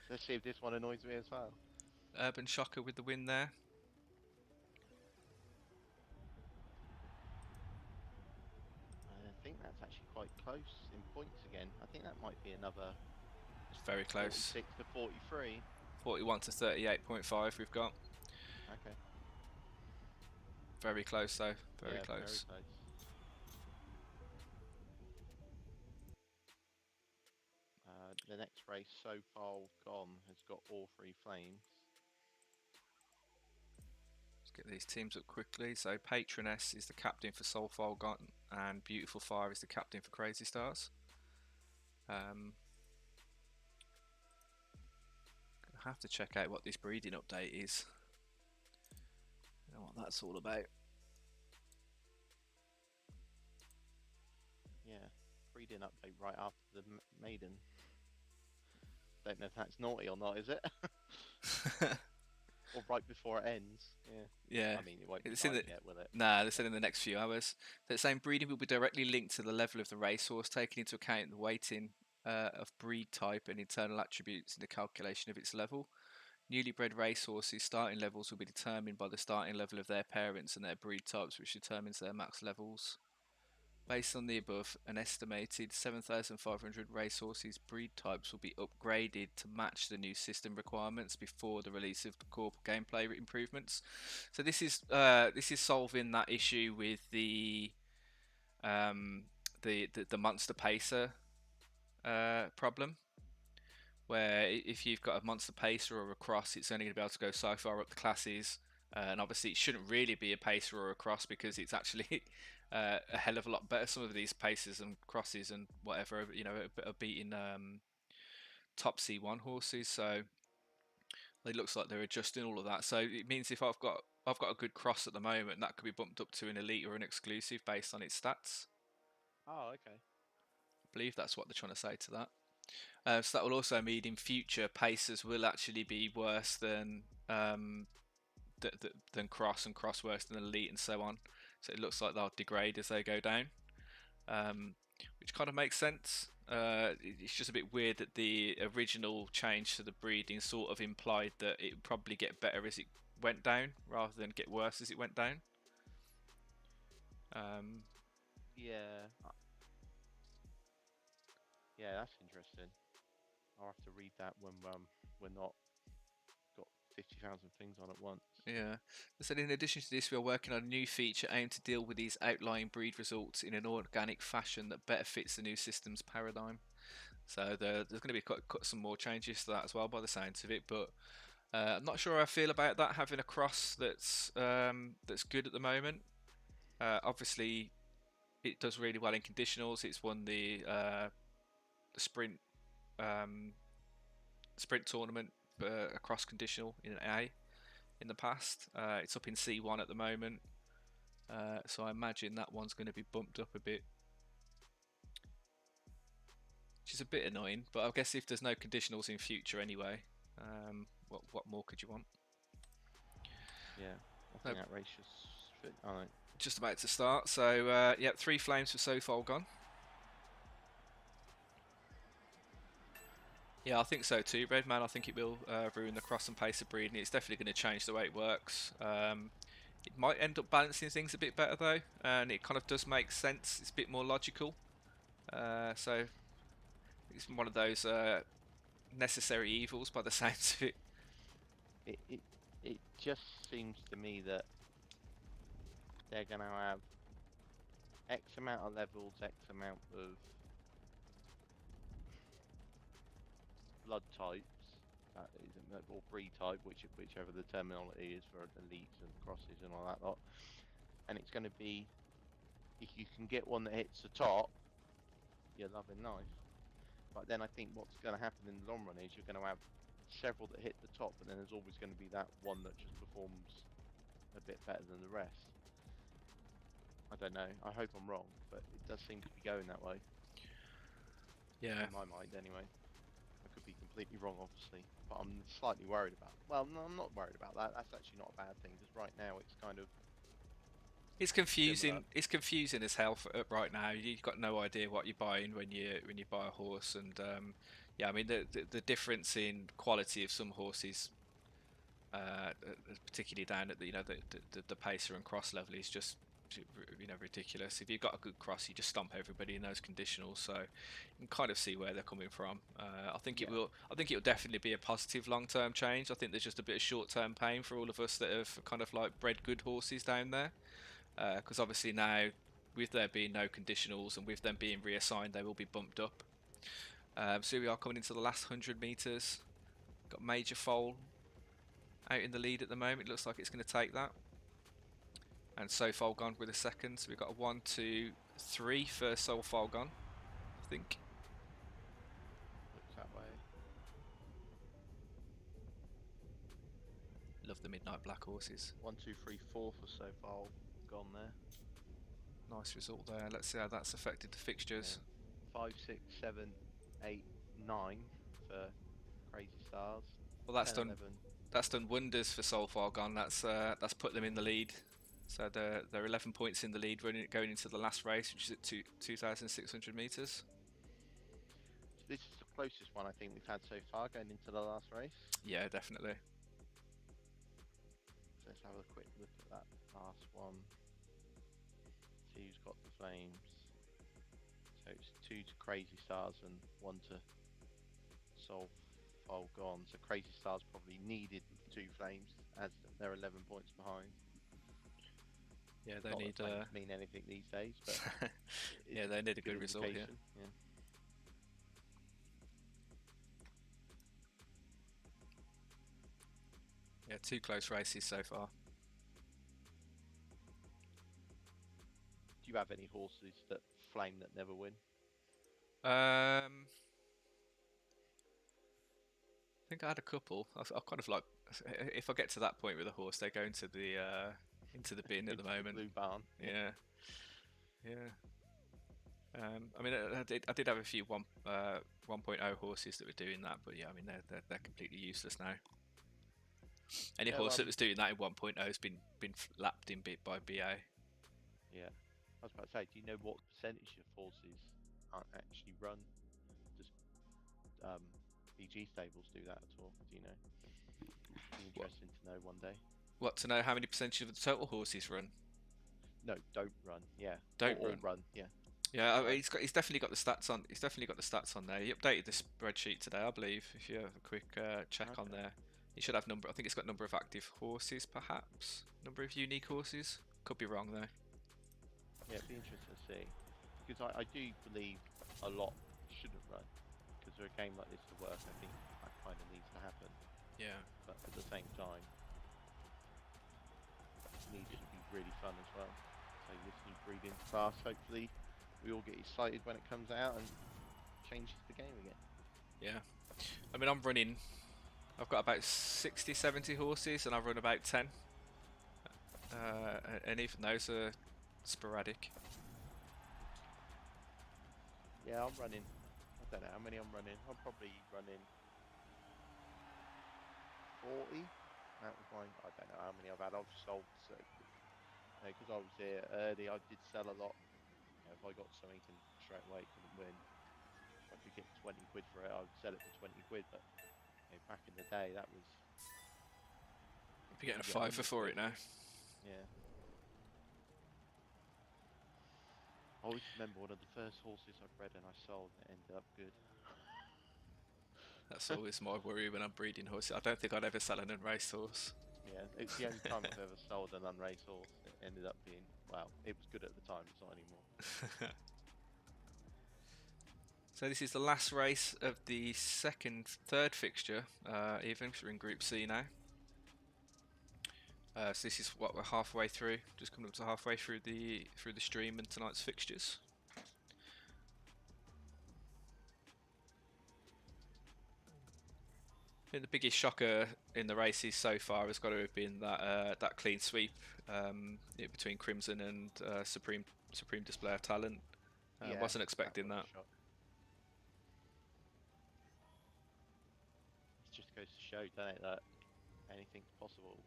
Let's see if this one annoys me as well. Urban Shocker with the win there. I think that's actually quite close in points again. I think that might be another. It's very close. 46 to 43. 41 to 38.5 we've got. Okay. Very close though, very Yeah, very close. close. The next race, So Far Gone, has got all three flames. Let's get these teams up quickly. So Patroness is the captain for Soulfire Gone, and Beautiful Fire is the captain for Crazy Stars. Gonna have to check out what this breeding update is. I don't know what that's all about. Yeah, breeding update right after the maiden. Don't know if that's naughty or not, is it? Or right before it ends. Yeah. Yeah, I mean, it won't be it's in live the yet, will it? nah. They said in the next few hours. So it's saying breeding will be directly linked to the level of the racehorse, taking into account the weighting of breed type and internal attributes in the calculation of its level. Newly bred racehorses' starting levels will be determined by the starting level of their parents and their breed types, which determines their max levels. Based on the above, an estimated 7,500 racehorses' breed types will be upgraded to match the new system requirements before the release of the core gameplay improvements. So this is solving that issue with um, the monster pacer problem, where if you've got a monster pacer or a cross, it's only going to be able to go so far up the classes. And obviously, it shouldn't really be a pacer or a cross because it's actually a hell of a lot better. Some of these pacers and crosses and whatever, you know, are beating top C1 horses. So it looks like they're adjusting all of that. So it means if I've got a good cross at the moment, that could be bumped up to an elite or an exclusive based on its stats. Oh, okay. I believe that's what they're trying to say to that. So that will also mean in future pacers will actually be worse than cross, and cross worse than elite, and so on. So it looks like they'll degrade as they go down, which kind of makes sense. It's just a bit weird that the original change to the breeding sort of implied that it would probably get better as it went down rather than get worse as it went down. Yeah. Yeah, that's interesting. I'll have to read that when we're not got 50,000 things on at once. Yeah. They said in addition to this, we are working on a new feature aimed to deal with these outlying breed results in an organic fashion that better fits the new system's paradigm. So there's going to be quite some more changes to that as well by the sounds of it. But I'm not sure how I feel about that, having a cross that's good at the moment. Obviously, it does really well in conditionals. It's won the sprint tournament across conditional in an A in the past. It's up in C1 at the moment, so I imagine that one's going to be bumped up a bit, which is a bit annoying. But I guess if there's no conditionals in future anyway, what more could you want? Yeah, I think that race just fit. Oh, just about to start. So yeah, 3 flames for so far gone. Yeah, I think so too, Redman. I think it will ruin the cross and pace of breeding. It's definitely going to change the way it works. It might end up balancing things a bit better though, and it kind of does make sense. It's a bit more logical. So it's one of those necessary evils by the sounds of it. It just seems to me that they're going to have X amount of levels, X amount of blood types, or breed type, whichever the terminology is for elites and crosses and all that lot. And it's going to be, if you can get one that hits the top, you're loving life. But then I think what's going to happen in the long run is you're going to have several that hit the top, but then there's always going to be that one that just performs a bit better than the rest. I don't know. I hope I'm wrong, but it does seem to be going that way. Yeah. In my mind, anyway. I could be completely wrong, obviously, but I'm slightly worried about. Well, no, I'm not worried about that. That's actually not a bad thing because right now it's kind of. It's confusing. Similar. It's confusing as hell right now. You've got no idea what you're buying when you buy a horse, and yeah, I mean the difference in quality of some horses, particularly down at the pacer and cross level, is just ridiculous. If you've got a good cross, you just stomp everybody in those conditionals. So you can kind of see where they're coming from. I think it Yeah. will. I think it will definitely be a positive long-term change. I think there's just a bit of short-term pain for all of us that have kind of like bred good horses down there, because obviously now, with there being no conditionals and with them being reassigned, they will be bumped up. So we are coming into the last 100 meters. Got Major Foal out in the lead at the moment. It looks like it's going to take that. And So Far Gone with a second. So we've got a 1, 2, 3 for So Far Gone, I think. Looks that way. Love the Midnight Black horses. 1, 2, 3, 4 for so far gone there. Nice result there. Let's see how that's affected the fixtures. Yeah. 5, 6, 7, 8, 9 for Crazy Stars. Well, that's 10, done. 11. That's done wonders for So Far Gone. That's put them in the lead. So they're 11 points in the lead, going into the last race, which is at 2,600 meters. So this is the closest one I think we've had so far going into the last race. Yeah, definitely. So let's have a quick look at that last one. See who's got the flames. So it's 2 to Crazy Stars and 1 to Soul Fall Gone. So Crazy Stars probably needed 2 flames as they're 11 points behind. Yeah, they Not need. that flames mean anything these days, but yeah, they need a good result here. Yeah. Yeah, 2 close races so far. Do you have any horses that flame that never win? I think I had a couple. I kind of like, if I get to that point with a horse, they go into the bin at the moment. Blue barn. Yeah, yeah. I mean, I did have a few 1.0 horses that were doing that, but yeah, I mean they're completely useless now. Any horse that was doing that in 1.0 has been lapped in bit by BA. Yeah, I was about to say, do you know what percentage of horses aren't actually run? Does BG stables do that at all? Do you know? Be interesting to know one day. What, to know how many percentage of the total horses run? No, don't run. Yeah, don't or run. Run. Yeah. Yeah, he's definitely got the stats on. He's definitely got the stats on there. He updated the spreadsheet today, I believe. If you have a quick check on there, he should have number. I think it's got number of active horses, perhaps number of unique horses. Could be wrong though. Yeah, it'd be interesting to see, because I do believe a lot shouldn't run, because for a game like this to work, I think that kind of needs to happen. Yeah. But at the same time, it needs to be really fun as well. So this new breeding class, hopefully we all get excited when it comes out and changes the game again. Yeah. I mean, I've got about 60, 70 horses and I run about 10. And even those are sporadic. Yeah, I'm running. I don't know how many I'm running. I'm probably running 40. That was mine. I don't know how many I've had. I've sold, so because I was here early, I did sell a lot. You know, if I got something and straight away couldn't win, if I could get 20 quid for it, I would sell it for 20 quid. But you know, back in the day, that was. You're getting a fiver for it now. Yeah. I always remember one of the first horses I bred and I sold, and it ended up good. That's always my worry when I'm breeding horses. I don't think I'd ever sell an unraced horse. Yeah, it's the only time I've ever sold an unraced horse. It ended up being, well, it was good at the time, it's not anymore. So this is the last race of the third fixture, even, because we're in Group C now. So this is what we're halfway through, just coming up to halfway through the stream and tonight's fixtures. I think the biggest shocker in the races so far has got to have been that clean sweep between Crimson and Supreme Display of Talent. Yeah, wasn't expecting that. It just goes to show, doesn't it, that anything's possible.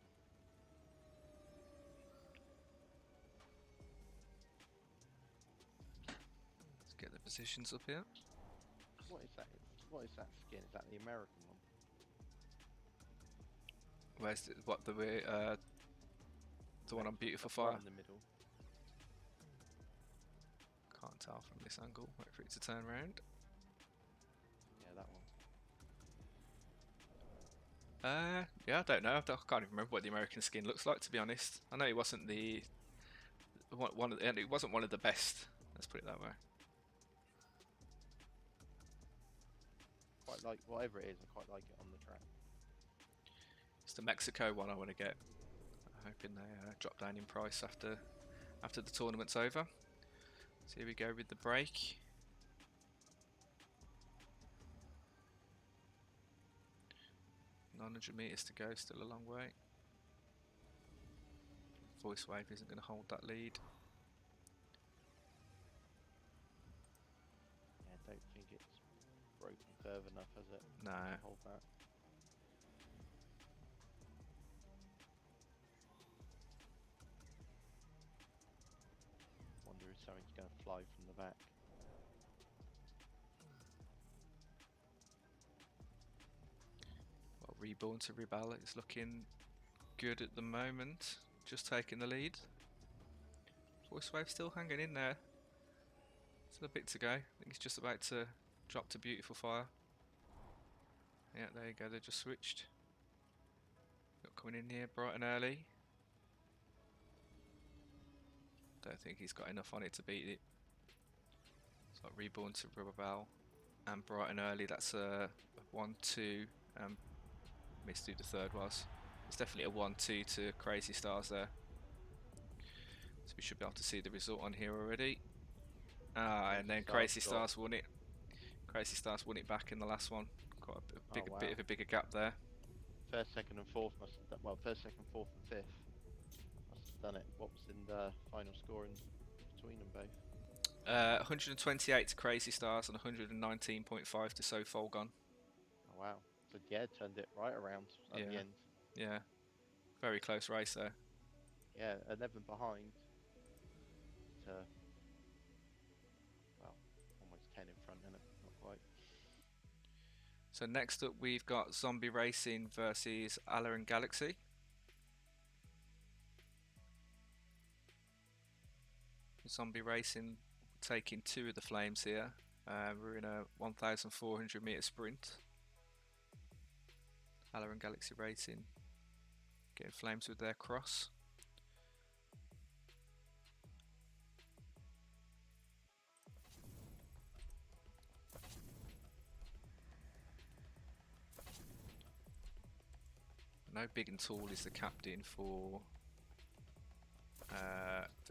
Let's get the positions up here. What is that? What is that skin? Is that the American one? Where's the one on Beautiful Fire? In the middle. Can't tell from this angle. Wait for it to turn around. Yeah, that one. Yeah, I don't know. I can't even remember what the American skin looks like, to be honest. I know it wasn't the and it wasn't one of the best. Let's put it that way. Quite like whatever it is. I quite like it on the track. It's the Mexico one I want to get. I'm hoping they drop down in price after the tournament's over. So here we go with the break. $900 meters to go, still a long way. Voice Wave isn't going to hold that lead. Yeah, I don't think it's broken curve enough, has it? No. To hold that. Wonder if something's going to fly from the back. Well, Reborn to Rebel is looking good at the moment. Just taking the lead. Voice Wave still hanging in there. Still a bit to go. I think it's just about to drop to Beautiful Fire. Yeah, there you go. They just switched. Got coming in here bright and early. Don't think he's got enough on it to beat it. It's got Reborn to Rebel and bright and early. That's a 1-2. Missed who the third was. It's definitely a 1-2 to Crazy Stars there. So we should be able to see the result on here already. And then Crazy Stars won it. Crazy Stars won it back in the last one. Quite a bit of a bigger gap there. First, second, and fourth must have done, well, first, second, fourth, and fifth must have done it. What was in the final score in between them both? 128 to Crazy Stars and 119.5 to So Folgon. Oh wow! So yeah, turned it right around at the end. Yeah, very close race there. Yeah, 11 behind to, well, almost 10 in front, innit? Not quite. So next up we've got Zombie Racing versus Alarin Galaxy. Zombie Racing taking 2 of the flames here. We're in a 1,400 meter sprint. Alarin Galaxy Racing getting flames with their cross. No Big and Tall is the captain for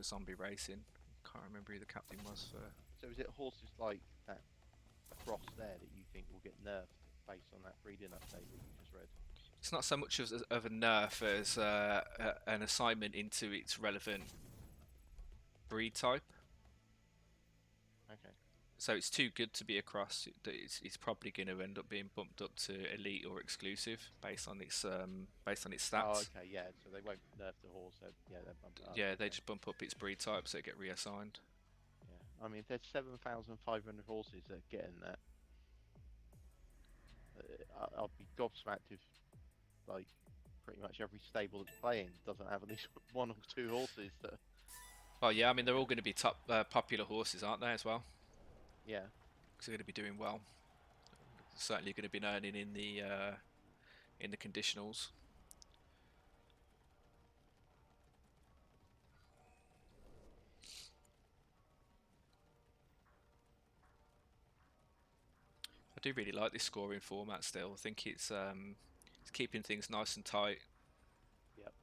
Zombie Racing. Can't remember who the captain was for. So is it horses like that cross there that you think will get nerfed based on that breeding update that you just read? It's not so much of a nerf as an assignment into its relevant breed type. Okay. So it's too good to be a cross. It's probably going to end up being bumped up to elite or exclusive based on its stats. Oh, okay, yeah. So they won't nerf the horse. Yeah, they bump it up. Yeah, okay. they just bump up its breed type, so it get reassigned. Yeah, I mean, if there's 7,500 horses that are getting that, I'll be gobsmacked if, like, pretty much every stable that's playing doesn't have at least 1 or 2 horses that. Well, yeah, I mean they're all going to be top popular horses, aren't they, as well? Yeah. Because they're going to be doing well. Certainly going to be earning in the conditionals. I do really like this scoring format still. I think it's keeping things nice and tight. Yep.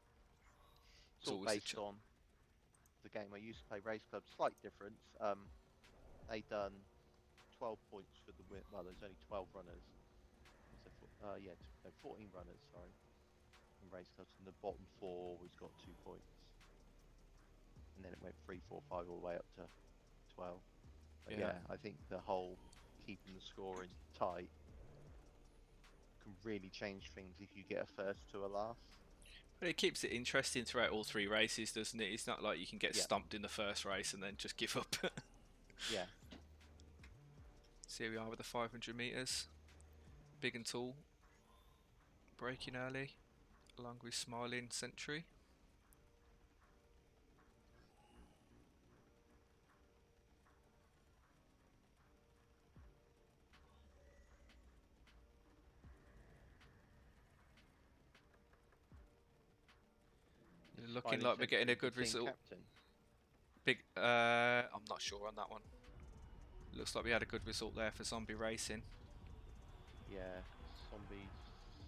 It's all based on the game I used to play, Race Club. Slight difference. They done 12 points for the win. Well, there's only 12 runners. So, yeah, no, 14 runners. Sorry, in Race Clubs, and the bottom 4 always got 2 points, and then it went 3, 4, 5 all the way up to 12. But yeah, I think the whole keeping the scoring tight can really change things if you get a first to a last. But it keeps it interesting throughout all 3 races, doesn't it? It's not like you can get stomped in the first race and then just give up. Yeah. So here we are with the 500 meters. Big and Tall breaking early, along with Smiling Sentry. looking Finally like we're getting a tempted the good team result. captain. I'm not sure on that one. Looks like we had a good result there for zombie racing. Yeah, zombies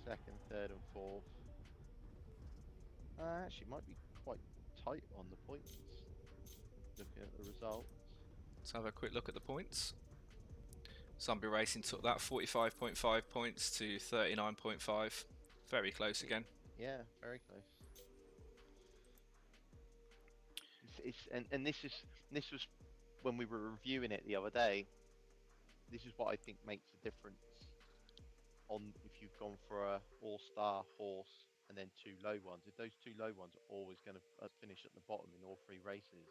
second, third, and fourth. Actually, might be quite tight on the points. Looking at the results. Let's have a quick look at the points. Zombie racing took that 45.5 points to 39.5. Very close again. Yeah, very close. And this was when we were reviewing it the other day. This is what I think makes a difference on if you've gone for a all-star horse and then two low ones. If those two low ones are always going to finish at the bottom in all three races,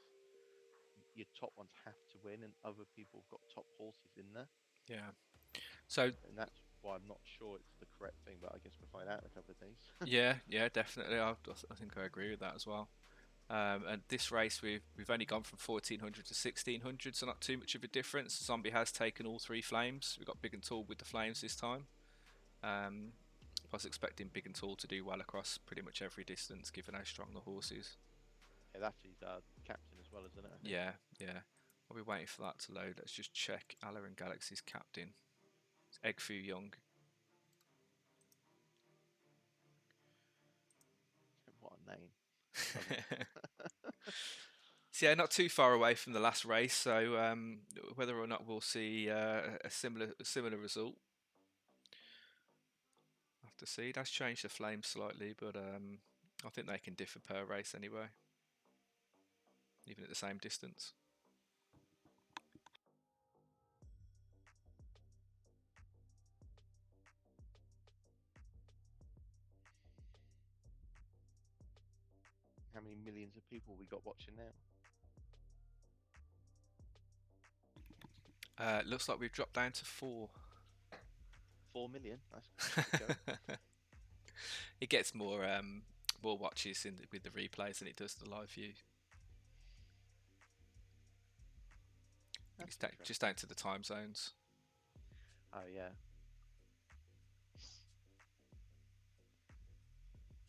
your top ones have to win, and other people have got top horses in there. Yeah. So And that's why I'm not sure it's the correct thing, but I guess we'll find out in a couple of days. yeah, definitely. I think I agree with that as well. And this race we've only gone from 1400 to 1600, so not too much of a difference. Zombie has taken all three flames. We've got Big and Tall with the flames this time. I was expecting Big and Tall to do well across pretty much every distance, given how strong the horse is. Yeah, that's his captain as well, isn't it? Yeah. I'll be waiting for that to load. Let's just check Allah and Galaxy's captain. It's Egfu Young. What a name. So yeah, not too far away from the last race, so whether or not we'll see a similar result, I'll have to see. It has changed the flame slightly, but I think they can differ per race anyway, even at the same distance. How many millions of people we got watching now? Looks like we've dropped down to 4. 4 million. That's good. It gets more watches with the replays than it does the live view. It's just down to the time zones. Oh yeah.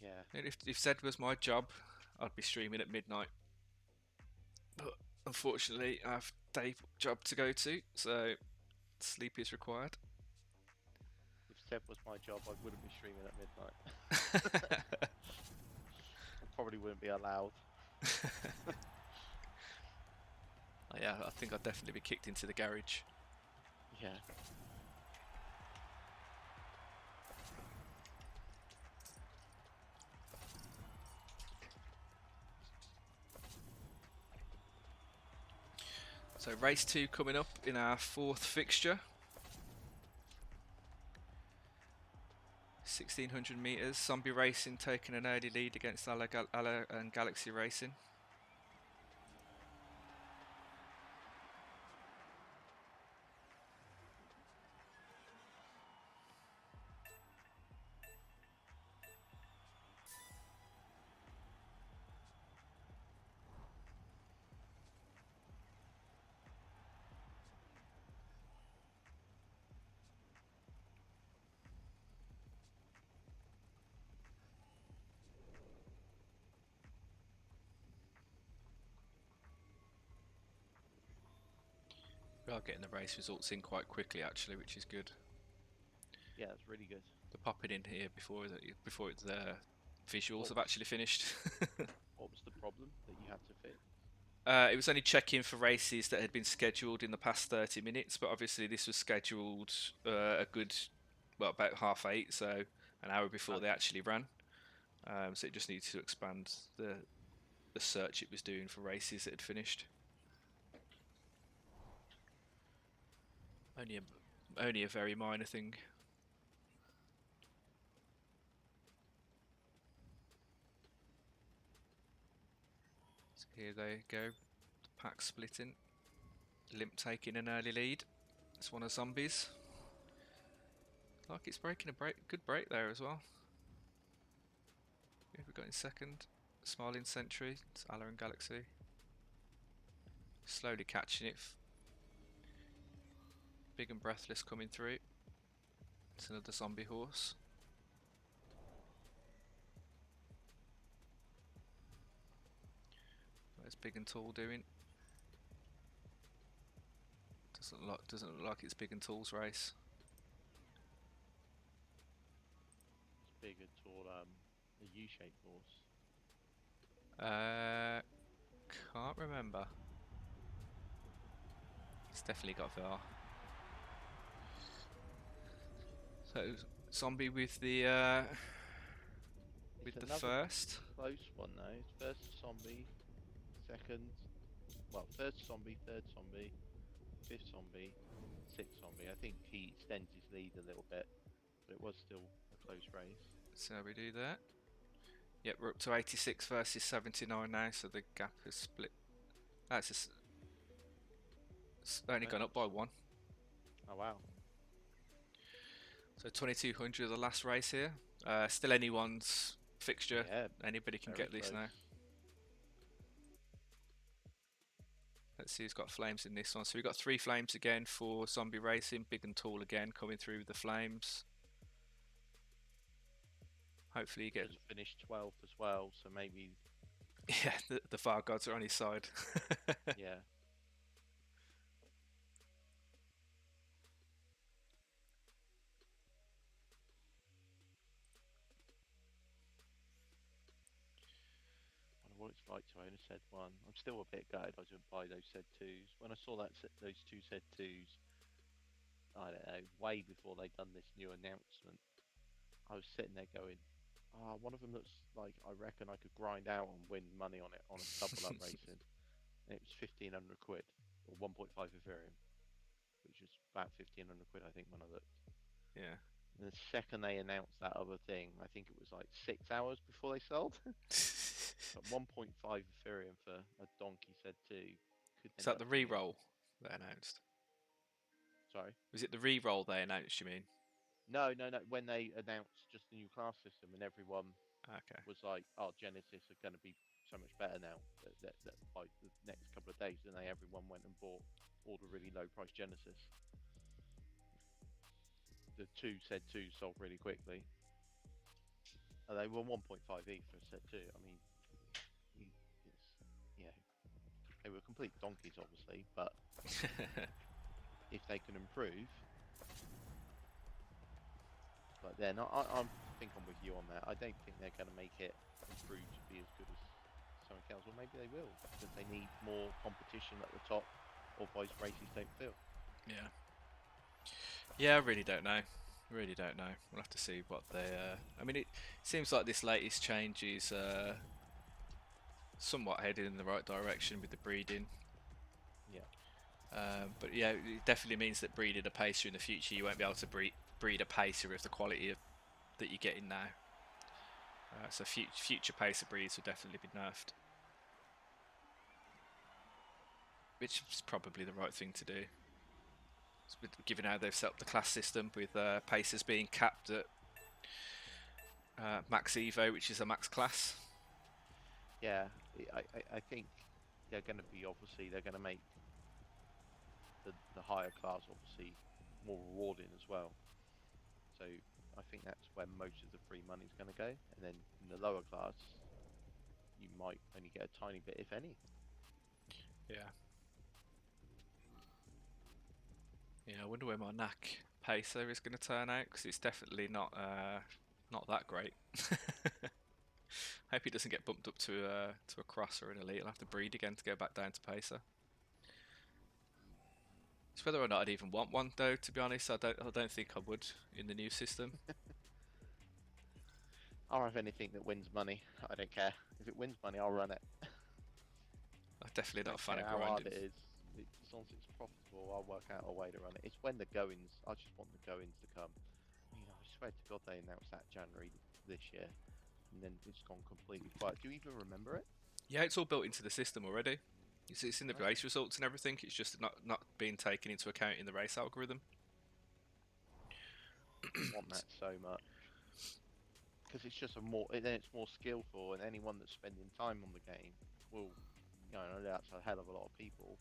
Yeah. And if Zed was my job, I'd be streaming at midnight. But unfortunately, I have a day job to go to, so sleep is required. If Zed was my job, I wouldn't be streaming at midnight. I probably wouldn't be allowed. Yeah, I think I'd definitely be kicked into the garage. Yeah. So race 2 coming up in our 4th fixture. 1600 meters. Zombie Racing taking an early lead against Allah and Galaxy Racing. We are getting the race results in quite quickly actually, which is good. Yeah, it's really good. They're popping in here before the visuals have actually finished. What was the problem that you had to fix? It was only checking for races that had been scheduled in the past 30 minutes, but obviously this was scheduled about 8:30, so an hour before they actually ran. So it just needed to expand the search it was doing for races that had finished. Only a very minor thing. So here they go. The pack splitting. Limp taking an early lead. It's one of Zombies. Like it's breaking a good break there as well. Who have we got in second? Smiling Sentry. It's Allah and Galaxy. Slowly catching it. Big and Breathless coming through. It's another zombie horse. What is Big and Tall doing? Doesn't look like it's Big and Tall's race. It's big and tall. A U-shaped horse. Can't remember. It's definitely got VR. So Zombie with the first. Close one though. It's first zombie, second, well, third zombie, third zombie, fifth zombie, sixth zombie. I think he extends his lead a little bit, but it was still a close race. So we do that. Yep, we're up to 86 versus 79 now, so the gap is split. That's just, it's only gone up by 1. Oh wow. So 2200 the last race here. Still anyone's fixture. Yeah, anybody can get this close. now. Let's see who's got flames in this one. So we've got 3 flames again for Zombie Racing. Big and Tall again coming through with the flames. Hopefully you get... Just finished 12th as well, so maybe... Yeah, the Fire Gods are on his side. Yeah. What it's like to own a Zed 1. I'm still a bit gutted I didn't buy those Zed 2s. When I saw those 2 Zed 2s, I don't know, way before they'd done this new announcement, I was sitting there going, one of them looks like I reckon I could grind out and win money on it on a double up racing. And it was 1500 quid, or 1.5 Ethereum, which was about 1500 quid I think when I looked. Yeah. And the second they announced that other thing, I think it was like 6 hours before they sold. But 1.5 Ethereum for a donkey Zed 2. Is that the re-roll they announced? Sorry? Was it the re-roll they announced, you mean? No. When they announced just the new class system and everyone was like, oh, Genesis are going to be so much better now that by the next couple of days, then everyone went and bought all the really low price Genesis. The 2 Zed 2 sold really quickly. And they were 1.5 ETH for Zed 2. I mean, they were complete donkeys, obviously, but if they can improve, but then I think I'm with you on that. I don't think they're going to make it improve to be as good as something else, or maybe they will, because they need more competition at the top, otherwise races don't fill. Yeah. Yeah, I really don't know. Really don't know. We'll have to see what they... I mean, it seems like this latest change is somewhat headed in the right direction with the breeding. Yeah. But yeah, it definitely means that breeding a pacer in the future, you won't be able to breed a pacer of the quality that you're getting now. So future pacer breeds will definitely be nerfed. Which is probably the right thing to do. Given how they've set up the class system with pacers being capped at max evo, which is a max class. Yeah, I think they're going to be, obviously, they're going to make the higher class, obviously, more rewarding as well. So I think that's where most of the free money is going to go. And then in the lower class, you might only get a tiny bit, if any. Yeah. Yeah, I wonder where my knack pacer is going to turn out, because it's definitely not that great. Hope he doesn't get bumped up to a cross or an elite. I'll have to breed again to go back down to pacer. It's whether or not I'd even want one, though. To be honest, I don't think I would in the new system. I'll have anything that wins money. I don't care. If it wins money, I'll run it. I'm definitely not a fan of grinding. How hard it is. As long as it's profitable, I'll work out a way to run it. It's when the goings, I just want the goings to come. I swear to God they announced that January this year, and then it's gone completely quiet. Do you even remember it? Yeah, it's all built into the system already. It's in the race results and everything. It's just not being taken into account in the race algorithm. I want that so much, because it's just it's more skillful, and anyone that's spending time on the game will, that's a hell of a lot of people.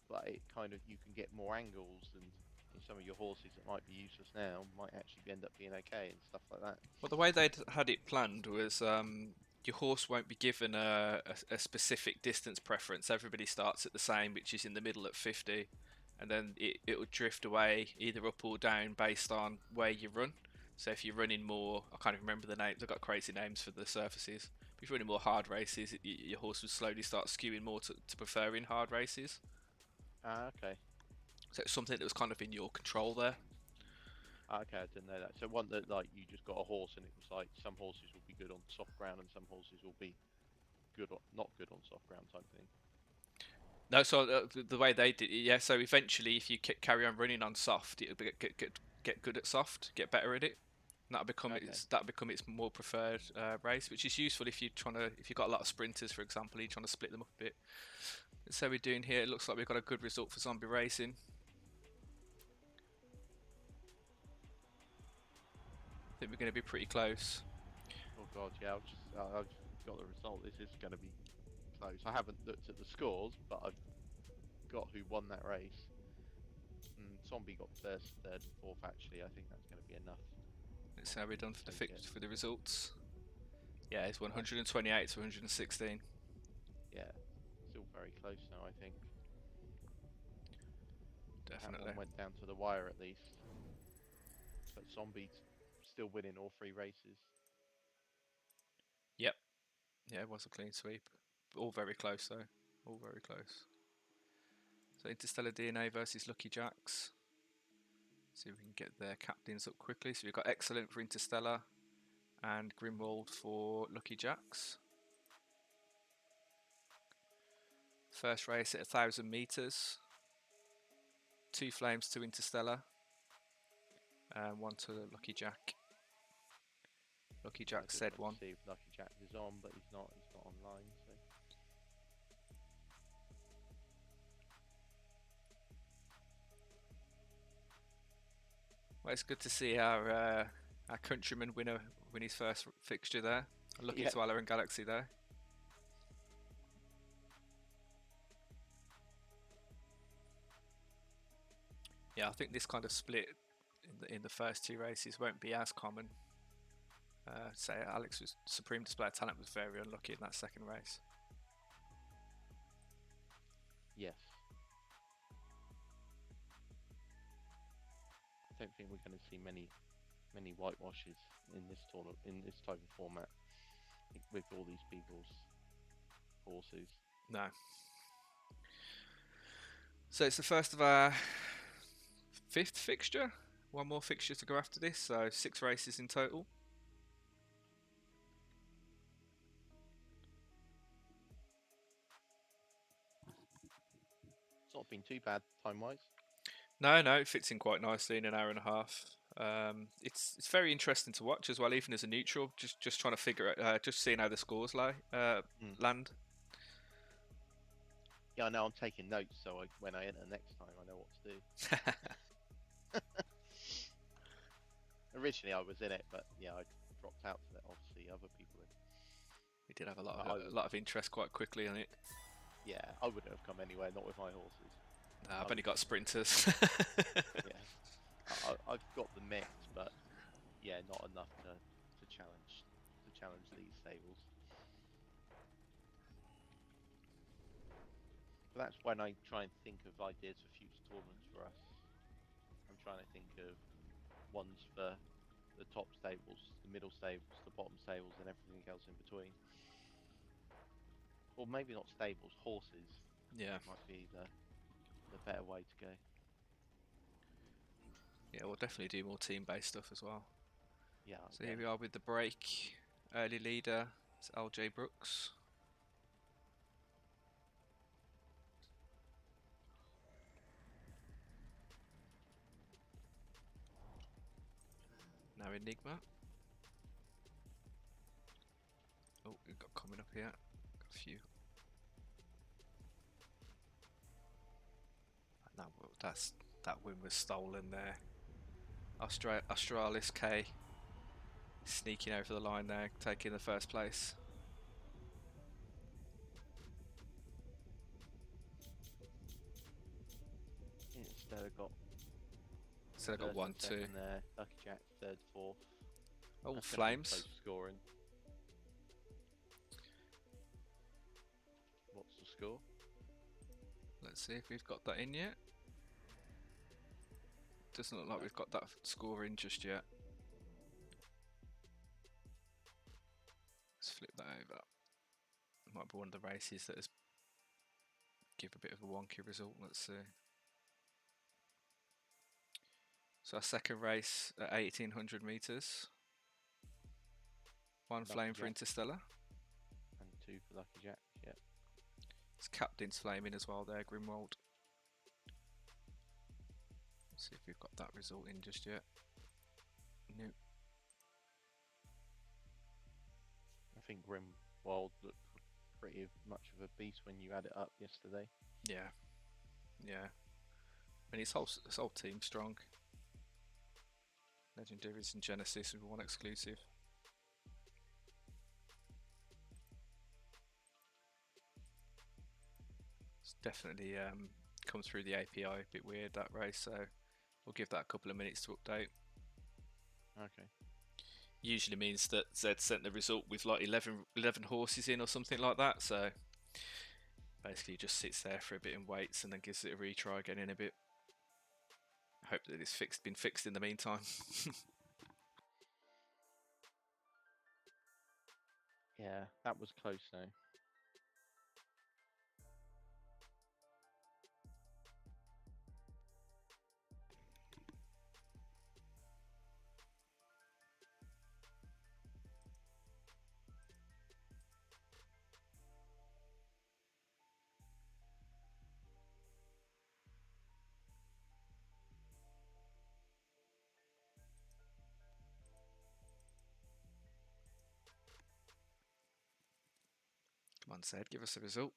But it kind of, you can get more angles, and some of your horses that might be useless now might actually end up being okay and stuff like that. Well, the way they'd had it planned was your horse won't be given a specific distance preference. Everybody starts at the same, which is in the middle at 50, and then it will drift away either up or down based on where you run. So if you're running more, I can't even remember the names. I've got crazy names for the surfaces. But if you're running more hard races, your horse will slowly start skewing more to preferring hard races. Ah, okay. So it's something that was kind of in your control there. Ah, okay, I didn't know that. So one that like you just got a horse and it was like some horses will be good on soft ground and some horses will be good or not good on soft ground type thing. No, so the way they did it, yeah. So eventually, if you carry on running on soft, it'll get good at soft, get better at it. And Okay. that'll become its more preferred race, which is useful if you've got a lot of sprinters, for example, you're trying to split them up a bit. So we're doing here. It looks like we've got a good result for zombie racing. I think we're going to be pretty close. Oh God, yeah. I've got the result. This is going to be close. I haven't looked at the scores, but I've got who won that race. Zombie got first, third, and fourth. Actually, I think that's going to be enough. Let's see how we're done for Take it. for the results. Yeah, it's Nice. 128 to 116. Yeah, still very close now. I think that Definitely. one went down to the wire at least. But Zombie's still winning all three races. Yep. Yeah, it was a clean sweep. All very close though. All very close. So Interstellar DNA versus Lucky Jacks. See if we can get their captains up quickly. So we've got Excellent for Interstellar and Grimwald for Lucky Jacks. First race at 1,000 meters. 2 flames to Interstellar and 1 to Lucky Jack. Lucky Yeah, I Jack just said want to 1. see if Lucky Jack is on, but he's not. He's not online. So Well, it's good to see our countryman win his first fixture there. Lucky yeah, to Ala and Galaxy there. Yeah, I think this kind of split in the first 2 races won't be as common. Say Alex's supreme display of talent was very unlucky in that second race. yes. I don't think we're going to see many whitewashes in this tournament, in this type of format, with all these people's horses. No. So it's the first of our 5th fixture. 1 more fixture to go after this, so 6 races in total. It's not been too bad time-wise. No, it fits in quite nicely in an hour and a half. It's very interesting to watch as well, even as a neutral. Just trying to figure out, just seeing how the scores land. Yeah, I know I'm taking notes, so when I enter next time, I know what to do. Originally, I was in it, but yeah, I dropped out to let obviously other people in. We did have a But lot of interest quite quickly on it. yeah, I wouldn't have come anywhere, not with my horses. I've only got sprinters. Yeah, I've got the mix, but yeah, not enough to challenge these stables. But that's when I try and think of ideas for future tournaments for us. I'm trying to think of ones for the top stables, the middle stables, the bottom stables, and everything else in between. Or maybe not stables, horses Yeah, might be the better way to go. yeah, we'll definitely do more team-based stuff as well. Yeah. So here we are with the break. Early leader, it's LJ Brooks. Now Enigma. Oh, we've got coming up here. Got a few. No, that win was stolen there. Australis K sneaking over the line there, taking the first place. Instead of got So I got 1, 2. there. Lucky Jack third, fourth. Oh, That's gonna be flames. close scoring. score. Let's see if we've got that in yet. Doesn't look like we've got that score in just yet. Let's flip that over. Might be one of the races that has give a bit of a wonky result. Let's see. So our second race at 1800 meters. One Lucky flame for Jack. Interstellar. And 2 for Lucky Jack. Yep. It's Captain's flaming as well there, Grimwald. Let's see if we've got that result in just yet. Nope. I think Grimwald looked pretty much of a beast when you add it up yesterday. Yeah. Yeah. And his whole team's strong. Legendaries and Genesis with one exclusive. It's definitely come through the API a bit weird, that race, so we'll give that a couple of minutes to update. Okay. Usually means that Zed sent the result with like 11 horses in or something like that, so basically just sits there for a bit and waits and then gives it a retry again in a bit. Hope that it's been fixed in the meantime. Yeah, that was close though. Come on, Zed, give us a result.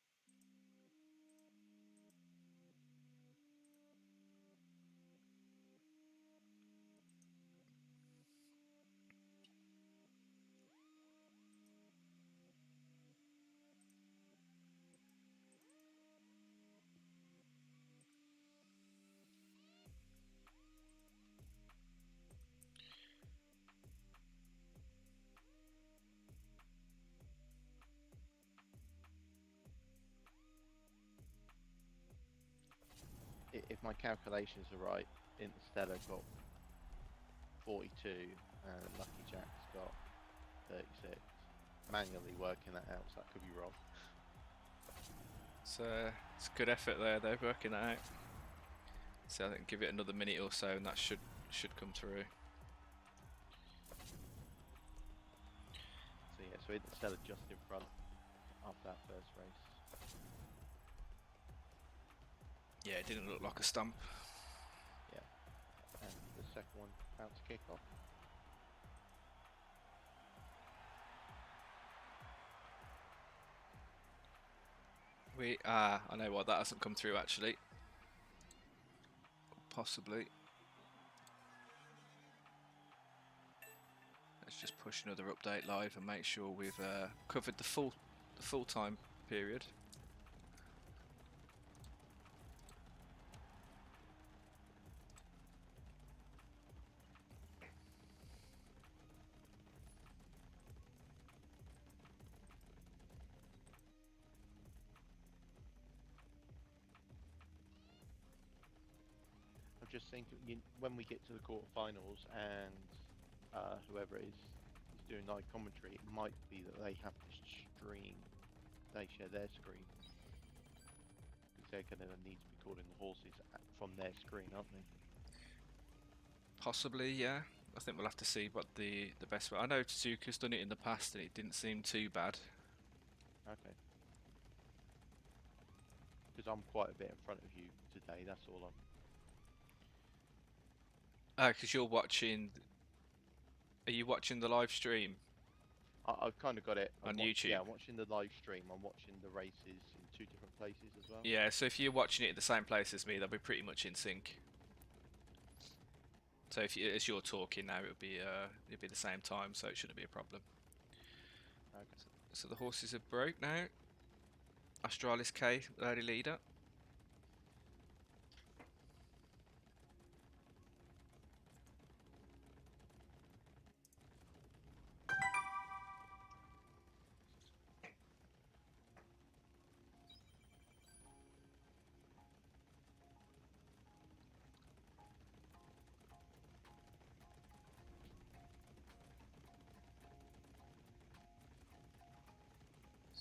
If my calculations are right, Interstellar got 42 and Lucky Jack's got 36. Manually working that out, so that could be wrong. So it's a good effort there, though, working that out. So I think give it another minute or so, and that should come through. So yeah, so Interstellar just in front after that first race. Yeah, it didn't look like a stump. Yeah, and the second one about to kick off. I know why that hasn't come through actually. Possibly. Let's just push another update live and make sure we've covered the full time period. I'm just thinking when we get to the quarterfinals and whoever it is doing live commentary, it might be that they have to stream. They share their screen because they're going to need to be calling the horses from their screen, aren't they? Possibly, yeah. I think we'll have to see what the best way. I know Tsuka's done it in the past and it didn't seem too bad. Okay. Because I'm quite a bit in front of you today. That's all I'm. Because you're watching. Are you watching the live stream? I've kind of got it on YouTube? Yeah, I'm watching the live stream. I'm watching the races in 2 different places as well. Yeah, so if you're watching it at the same place as me, they'll be pretty much in sync. So as you're talking now, it'll be the same time, so it shouldn't be a problem. Okay. So the horses are broke now. Australis K, early leader.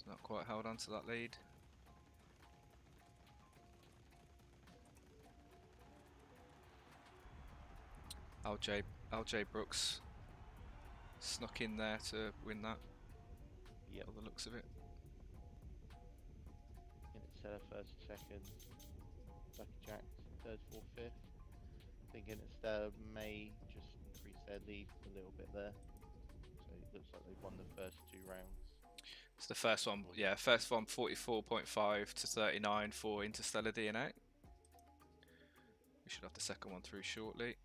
It's not quite held on to that lead. LJ Brooks snuck in there to win that. Yep. By the looks of it. Interstellar first, second. Lucky Jack third, fourth, fifth. I think Interstellar may just increase their lead a little bit there. So it looks like they've won the first 2 rounds. It's the first one, yeah, first one 44.5 to 39 for Interstellar DNA. We should have the second one through shortly.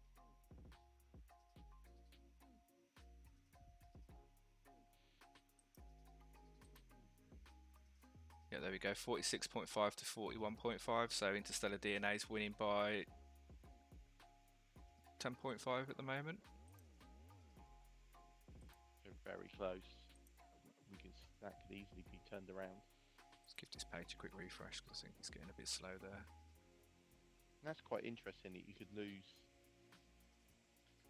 Yeah, there we go, 46.5 to 41.5, so Interstellar DNA is winning by 10.5 at the moment. They're very close. That could easily be turned around. Let's give this page a quick refresh because I think it's getting a bit slow there. And that's quite interesting that you could lose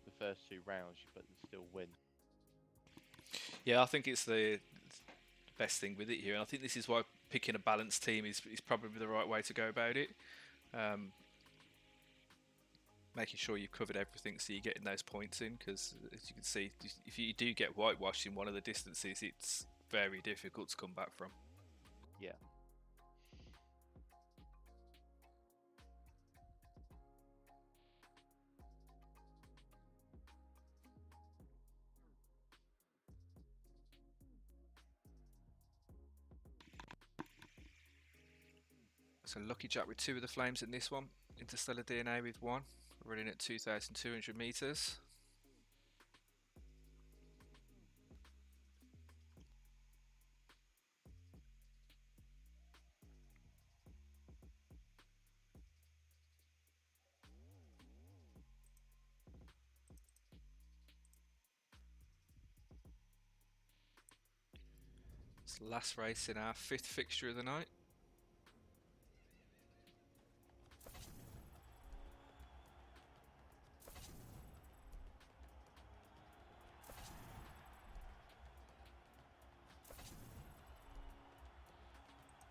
the first 2 rounds but still win. Yeah, I think it's the best thing with it here, and I think this is why picking a balanced team is probably the right way to go about it. Making sure you've covered everything so you're getting those points in, because as you can see, if you do get whitewashed in one of the distances, it's very difficult to come back from. Yeah. So Lucky Jack with 2 of the flames in this one, Interstellar DNA with 1, running at 2,200 meters. It's the last race in our 5th fixture of the night.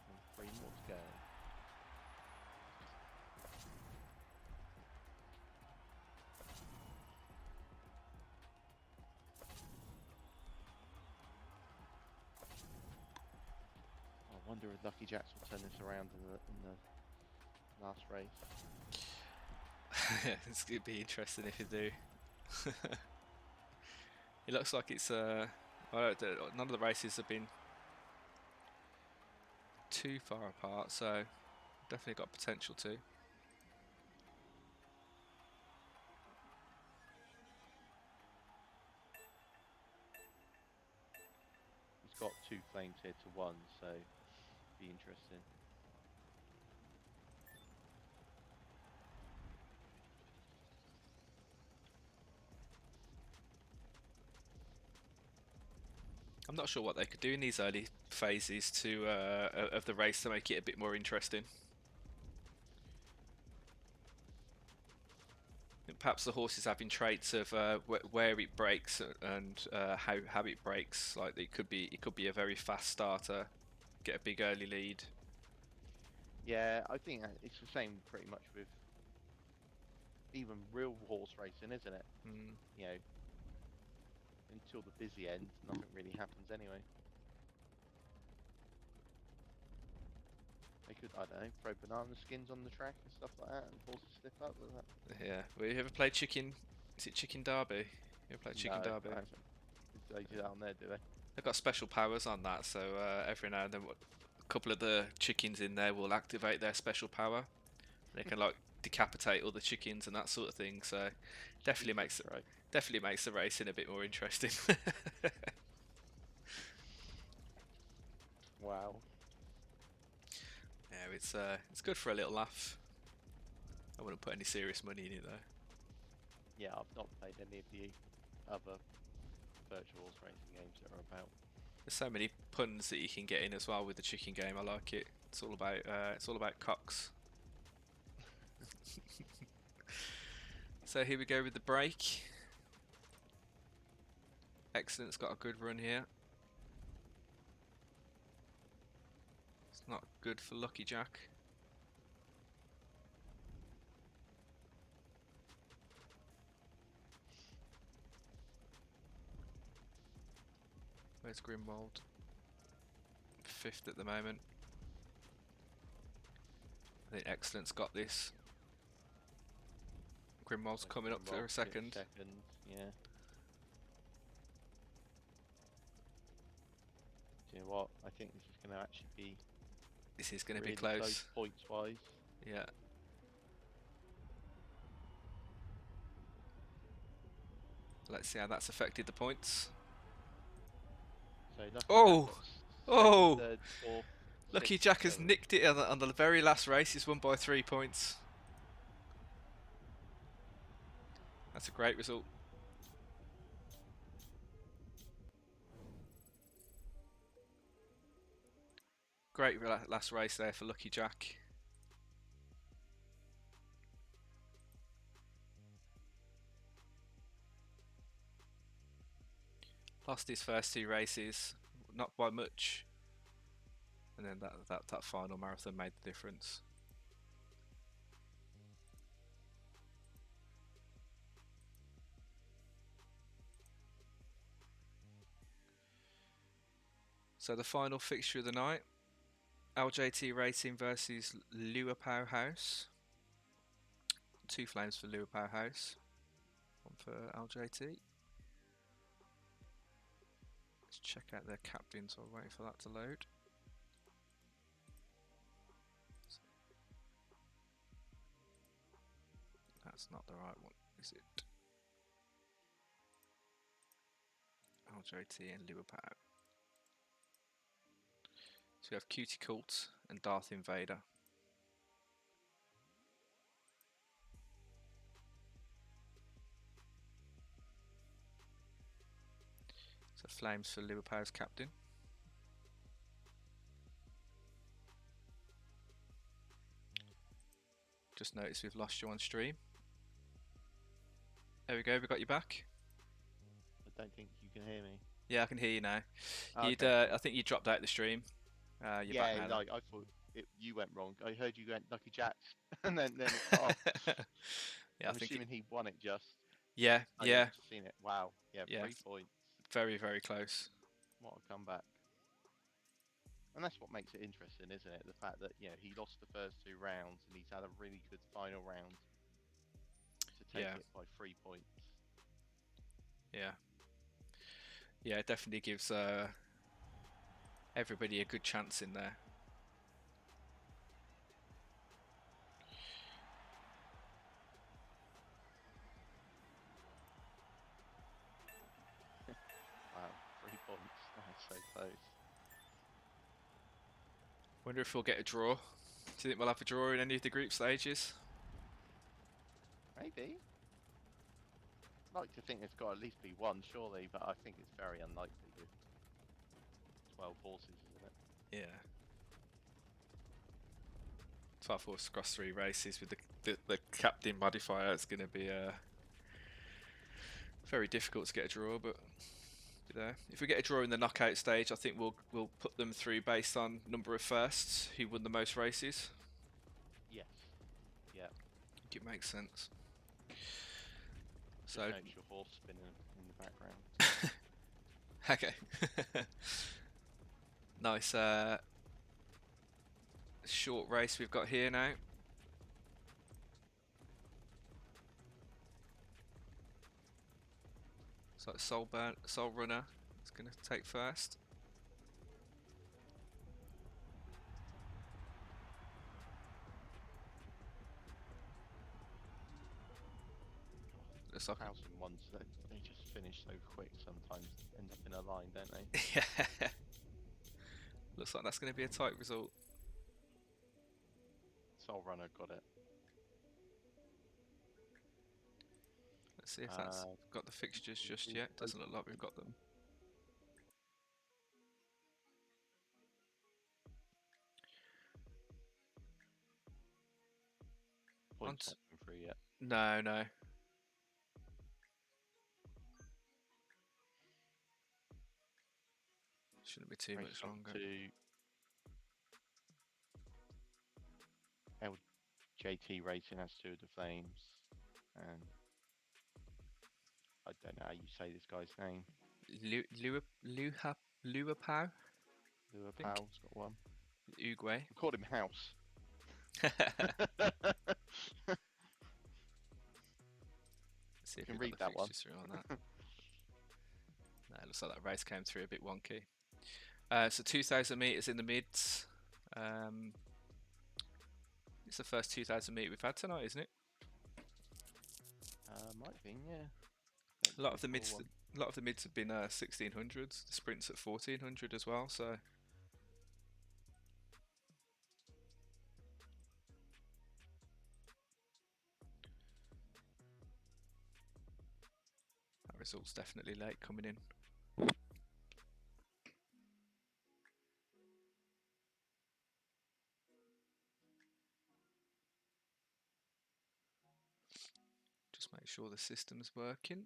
And 3 more to go. I wonder if Lucky Jacks will turn this around in the last race. It's going to be interesting if you do. It looks like it's none of the races have been too far apart, so definitely got potential to. He's got 2 flames here to 1, so be interesting. I'm not sure what they could do in these early phases to of the race to make it a bit more interesting. Perhaps the horse is having traits of where it breaks and how it breaks. Like it could be a very fast starter, get a big early lead. Yeah, I think it's the same pretty much with even real horse racing, isn't it? Mm. You know, until the busy end, nothing really happens anyway. They could, I don't know, throw banana skins on the track and stuff like that, and horses slip up with that. Yeah. Well, you ever played Chicken? Is it Chicken Derby? You ever played Chicken No, Derby? I haven't. They do that on there, do they? They've got special powers on that, so every now and then a couple of the chickens in there will activate their special power. They can like decapitate all the chickens and that sort of thing. So definitely makes Right. definitely makes the racing a bit more interesting. Wow. Yeah, it's good for a little laugh. I wouldn't put any serious money in it though. Yeah, I've not played any of the other virtual horse racing games that are about. There's so many puns that you can get in as well with the chicken game. I like it. It's all about cocks. So here we go with the break. Excellent's got a good run here. Not good for Lucky Jack. Where's Grimwald? 5th at the moment. I think Excellent's got this. Grimwald's coming up for a second. Yeah. Do you know what? I think this is going to actually be. This is going to really be close. Points wise. Yeah. Let's see how that's affected the points. So Lucky Oh! Jack got Oh! second, third, fourth, Lucky sixth, Jack has seventh. nicked it on the very last race. He's won by 3 points. That's a great result. Great last race there for Lucky Jack. Lost his first 2 races, not by much. And then that final marathon made the difference. So the final fixture of the night, LJT Racing versus Lua Powerhouse. 2 flames for Lua Powerhouse, 1 for LJT. Let's check out their captains while waiting for that to load. That's not the right one, is it? LJT and Lua Power. So we have Cutie Cult and Darth Invader. So flames for Lua Power's captain. Just noticed we've lost you on stream. There we go, we got you back. I don't think you can hear me. Yeah, I can hear you now. Okay. I think you dropped out the stream. You're Yeah, back now. like I thought you went wrong. I heard you went Lucky Jacks, and then it cut off. Yeah, I'm assuming he won it just. Yeah, yeah. I've just seen it. Wow. Yeah, Yeah. 3 points. Very, very close. What a comeback. And that's what makes it interesting, isn't it? The fact that, you know, he lost the first 2 rounds and he's had a really good final round to take it by 3 points. Yeah. Yeah, it definitely gives everybody a good chance in there. Wow, 3 points. That's so close. Wonder if we'll get a draw. Do you think we'll have a draw in any of the group stages? Maybe. I'd like to think there's got to at least be one, surely, but I think it's very unlikely with 12 horses, isn't it? Yeah. 12 horses across 3 races with the captain modifier. It's going to be very difficult to get a draw, but there. If we get a draw in the knockout stage, I think we'll put them through based on number of firsts, who won the most races. Yes. Yeah. I think it makes sense. Just So notice your horse spinning in the background. okay. Nice short race we've got here now. So Soul Runner is going to take first. Looks like House and ones that they just finish so quick sometimes, end up in a line, don't they? yeah. Looks like that's going to be a tight result. Soul Runner got it. Let's see if that's got the fixtures just yet. Doesn't look like we've got them. Points not been free yet. No. Shouldn't be too much longer. LJT Racing has two of the flames, and I don't know how you say this guy's name. Luapau, Lua I think. Powell's got one. Uruguay. We called him House. See if Can we've read got the that one. fixtures through on that. No, it looks like that race came through a bit wonky. So 2,000 meters in the mids. It's the first 2,000 meter we've had tonight, isn't it? Might have been, yeah. A lot of the mids, have been 1600s. The sprints at 1400 as well. So that result's definitely late coming in. Just make sure the system's working.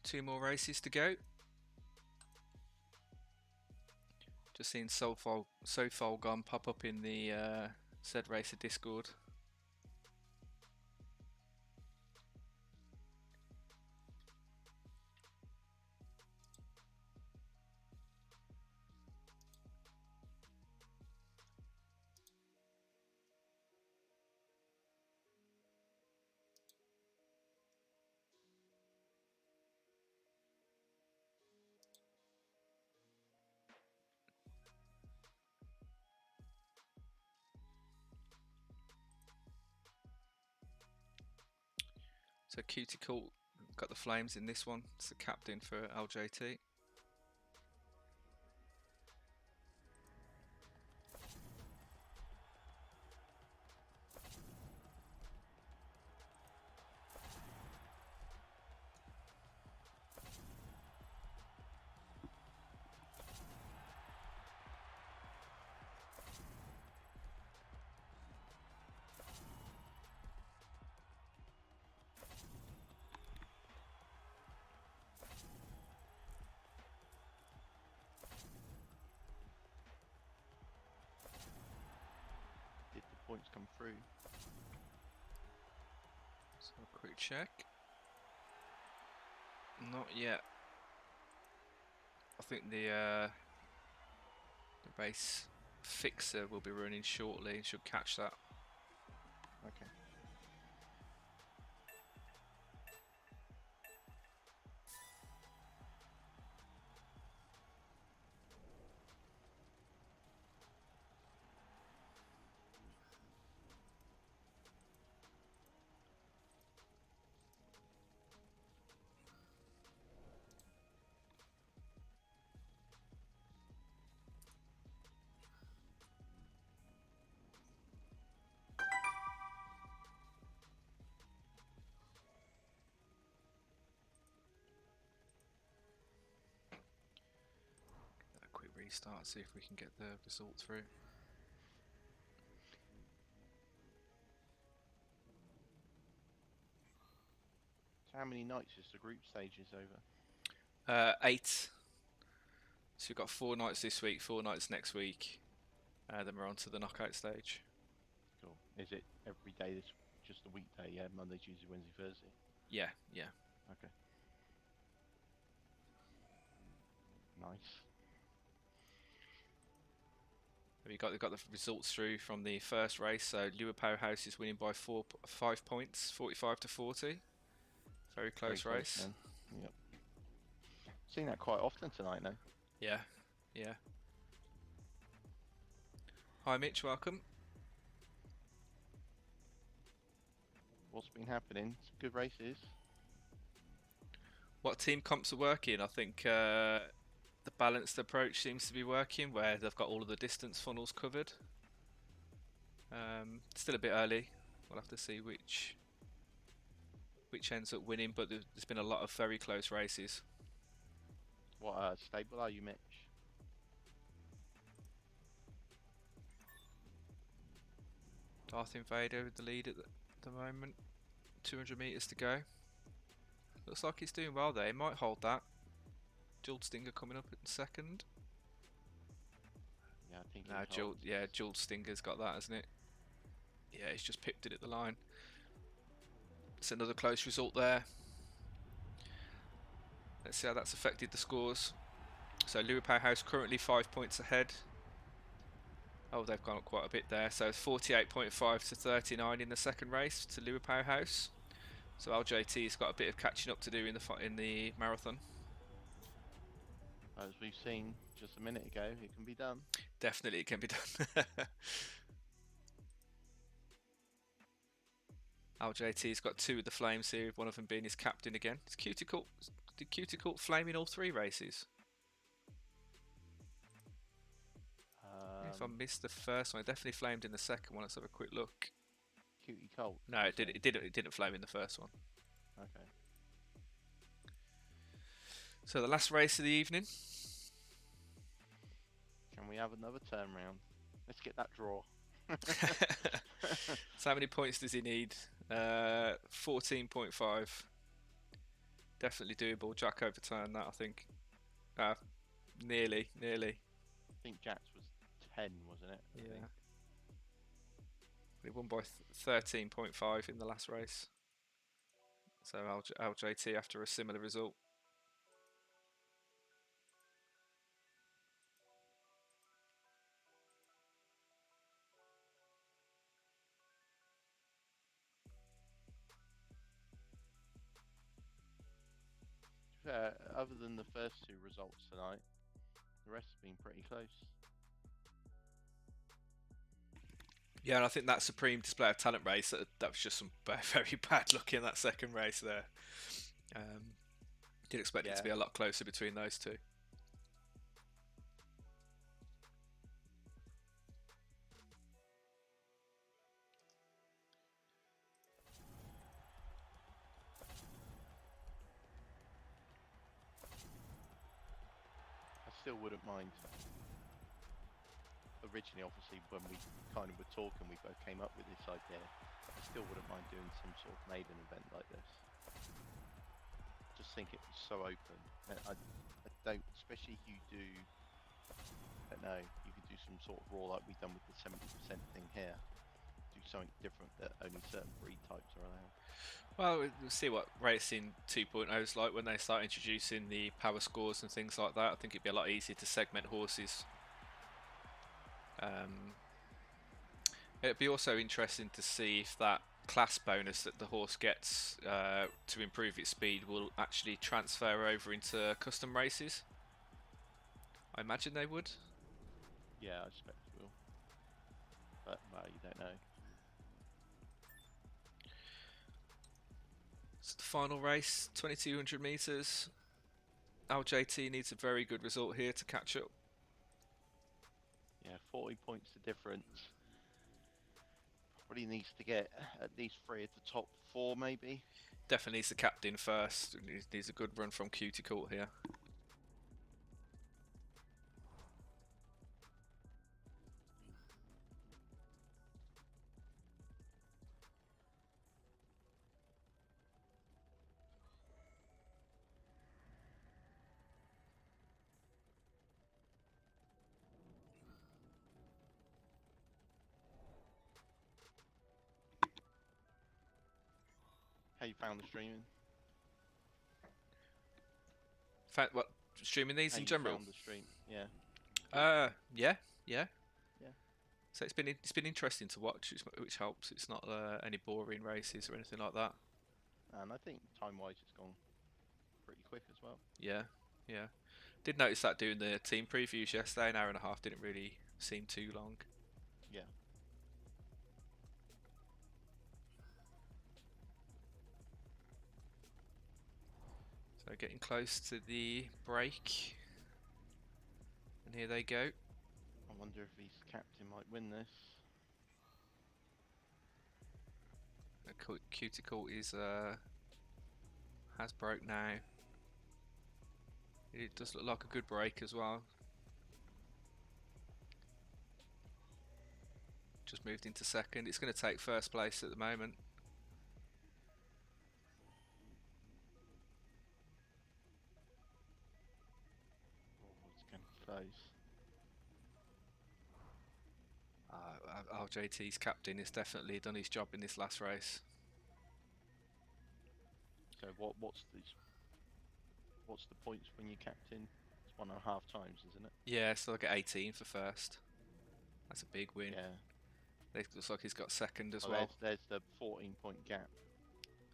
Two more races to go. Just seen Sofol Gone pop up in the Zed Racer Discord. So Cutie Court got the flames in this one. It's the captain for LJT. Did the points come through? So a quick check. Not yet. I think the race fixer will be running shortly and should catch that. Okay. A quick restart, see if we can get the result through. So how many nights is the group stages over? 8. So we've got 4 nights this week, 4 nights next week. Then we're on to the knockout stage. Cool. Is it every day this just a weekday, yeah? Monday, Tuesday, Wednesday, Thursday? Yeah, yeah. Okay. Nice. We've got the results through from the first race. So Lua Powerhouse is winning by 5 points, 45 to 40. Very close race. Man. Yep. Seen that quite often tonight, no? Yeah, yeah. Hi Mitch, welcome. What's been happening? Some good races. What team comps are working? I think the balanced approach seems to be working, where they've got all of the distance funnels covered. Still a bit early. We'll have to see which ends up winning, but there's been a lot of very close races. What stable are you, Mitch? Darth Invader with the lead at the moment. 200 meters to go. Looks like he's doing well there. He might hold that. Jeweled Stinger coming up in second. Yeah, I think No, it Jeweled Stinger's got that, hasn't it? Yeah, he's just pipped it at the line. It's another close result there. Let's see how that's affected the scores. So Louis Powerhouse currently 5 points ahead. Oh, they've gone up quite a bit there. So 48.5 to 39 in the second race to Louis Powerhouse. So LJT's got a bit of catching up to do in the marathon. As we've seen just a minute ago, it can be done. Definitely, it can be done. LJT's got 2 of the flames here, one of them being his captain again. Did Cuticle flame in all 3 races? If I missed the first one, it definitely flamed in the second one. Let's have a quick look. Cutie Colt. No, it didn't flame in the first one. Okay. So the last race of the evening. Can we have another turn round? Let's get that draw. So how many points does he need? 14.5. Definitely doable. Jack overturned that, I think. Nearly. I think Jack's was 10, wasn't it? Yeah. He won by 13.5 in the last race. So LJT after a similar result. Other than the first 2 results tonight, the rest have been pretty close. Yeah, and I think that Supreme Display of Talent race, that was just some very bad luck in that second race there. Did expect it to be a lot closer between those 2. I still wouldn't mind. Originally, obviously, when we kind of were talking, we both came up with this idea. I still wouldn't mind doing some sort of maiden event like this. Just think it was so open. And I don't, especially if you do, I don't know, you could do some sort of raw like we've done with the 70% thing here. Do something different that only certain breed types are allowed. Well, we'll see what Racing 2.0 is like when they start introducing the power scores and things like that. I think it'd be a lot easier to segment horses. It'd be also interesting to see if that class bonus that the horse gets to improve its speed will actually transfer over into custom races. I imagine they would. Yeah, I expect it will. But, well, you don't know. It's the final race, 2200 metres. LJT needs a very good result here to catch up. Yeah, 40 points the difference. Probably needs to get at least 3 of the top 4, maybe. Definitely needs the captain first. Needs a good run from Cutie Court here. How you found the streaming? What, streaming these How in you general? found the stream? Yeah. Yeah. Yeah. So it's been interesting to watch, which helps. It's not any boring races or anything like that. And I think time-wise it's gone pretty quick as well. Yeah. Did notice that doing the team previews yesterday, an hour and a half didn't really seem too long. Yeah. So getting close to the break. And here they go. I wonder if his captain might win this. Cuticle is has broke now. It does look like a good break as well. just moved into second. It's going to take first place at the moment. Oh, it's getting close. RJT's captain has definitely done his job in this last race. So what's the points when you captain? It's 1.5 times, isn't it? Yeah, so they'll get 18 for first. That's a big win. Yeah. It looks like he's got second as Well, well. there's the 14-point gap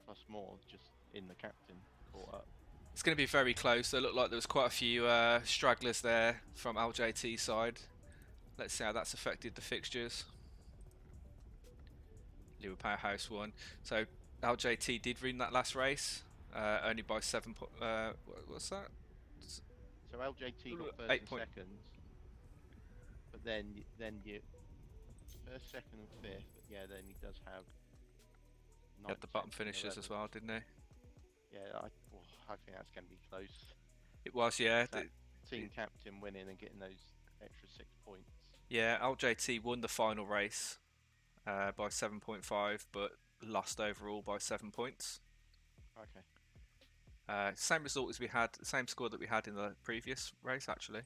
plus more just in the captain caught up. It's going to be very close. It looked like there was quite a few stragglers there from LJT's side. Let's see how that's affected the fixtures. Liverpool Powerhouse won. So LJT did win that last race, only by 7 points. What's that? So LJT got first 8 and point. second, but then you first, second, and fifth. But yeah, then he does have. He had the bottom finishers as well, didn't he? Yeah, I think that's going to be close. It was, yeah. Team captain winning and getting those extra 6 points. Yeah, LJT won the final race by 7.5, but lost overall by 7 points. Okay. Same result as we had, same score that we had in the previous race, actually.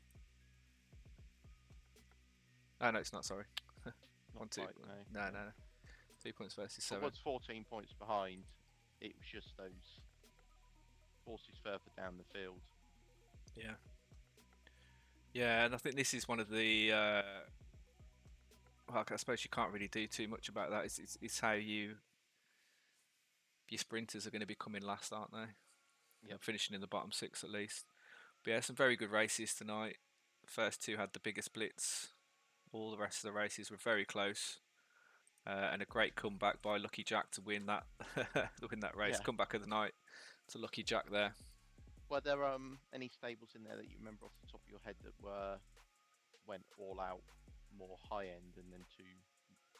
Oh, no, it's not, sorry. Not 1, 2. quite, no. No. 2 points versus 7. But was 14 points behind. It was just those horses further down the field. Yeah. Yeah, and I think this is one of the. Well, I suppose you can't really do too much about that. It's how your sprinters are going to be coming last, aren't they? Yep. Finishing in the bottom 6 at least. But yeah, some very good races tonight. The first 2 had the biggest blitz. All the rest of the races were very close. And a great comeback by Lucky Jack to win that race. Yeah. Comeback of the night to Lucky Jack there. Were there any stables in there that you remember off the top of your head that went all out, more high end, and then 2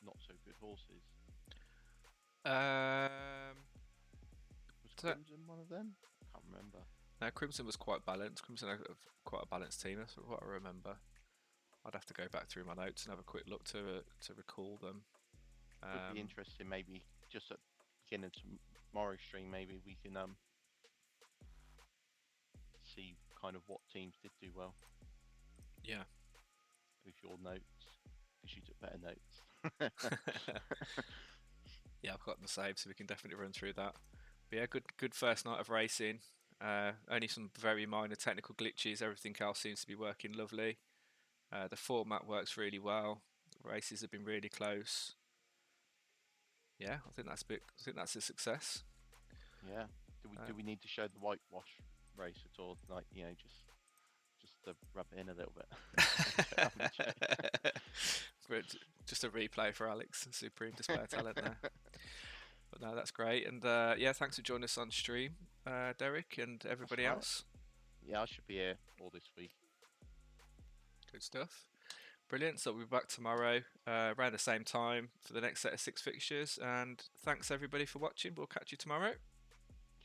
not so good horses? Was Crimson one of them? I can't remember. No, Crimson was quite balanced. Crimson had quite a balanced team. That's what I remember. I'd have to go back through my notes and have a quick look to recall them. Would be interesting, maybe just at beginning of tomorrow's stream, maybe we can see kind of what teams did do well. Yeah. With your notes, because you took better notes. Yeah, I've got them saved, so we can definitely run through that. But yeah, good first night of racing. Only some very minor technical glitches. Everything else seems to be working lovely. The format works really well. The races have been really close. Yeah, I think that's a success. Yeah. Do we need to show the whitewash race at all? Like, just to rub it in a little bit. Just a replay for Alex, supreme display of talent there. But no, that's great. And yeah, thanks for joining us on stream, Derek, and everybody else. Yeah, I should be here all this week. Good stuff. Brilliant. So we'll be back tomorrow around the same time for the next set of 6 fixtures. And thanks everybody for watching. We'll catch you tomorrow.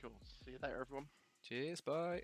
Cool. See you later, everyone. Cheers. Bye.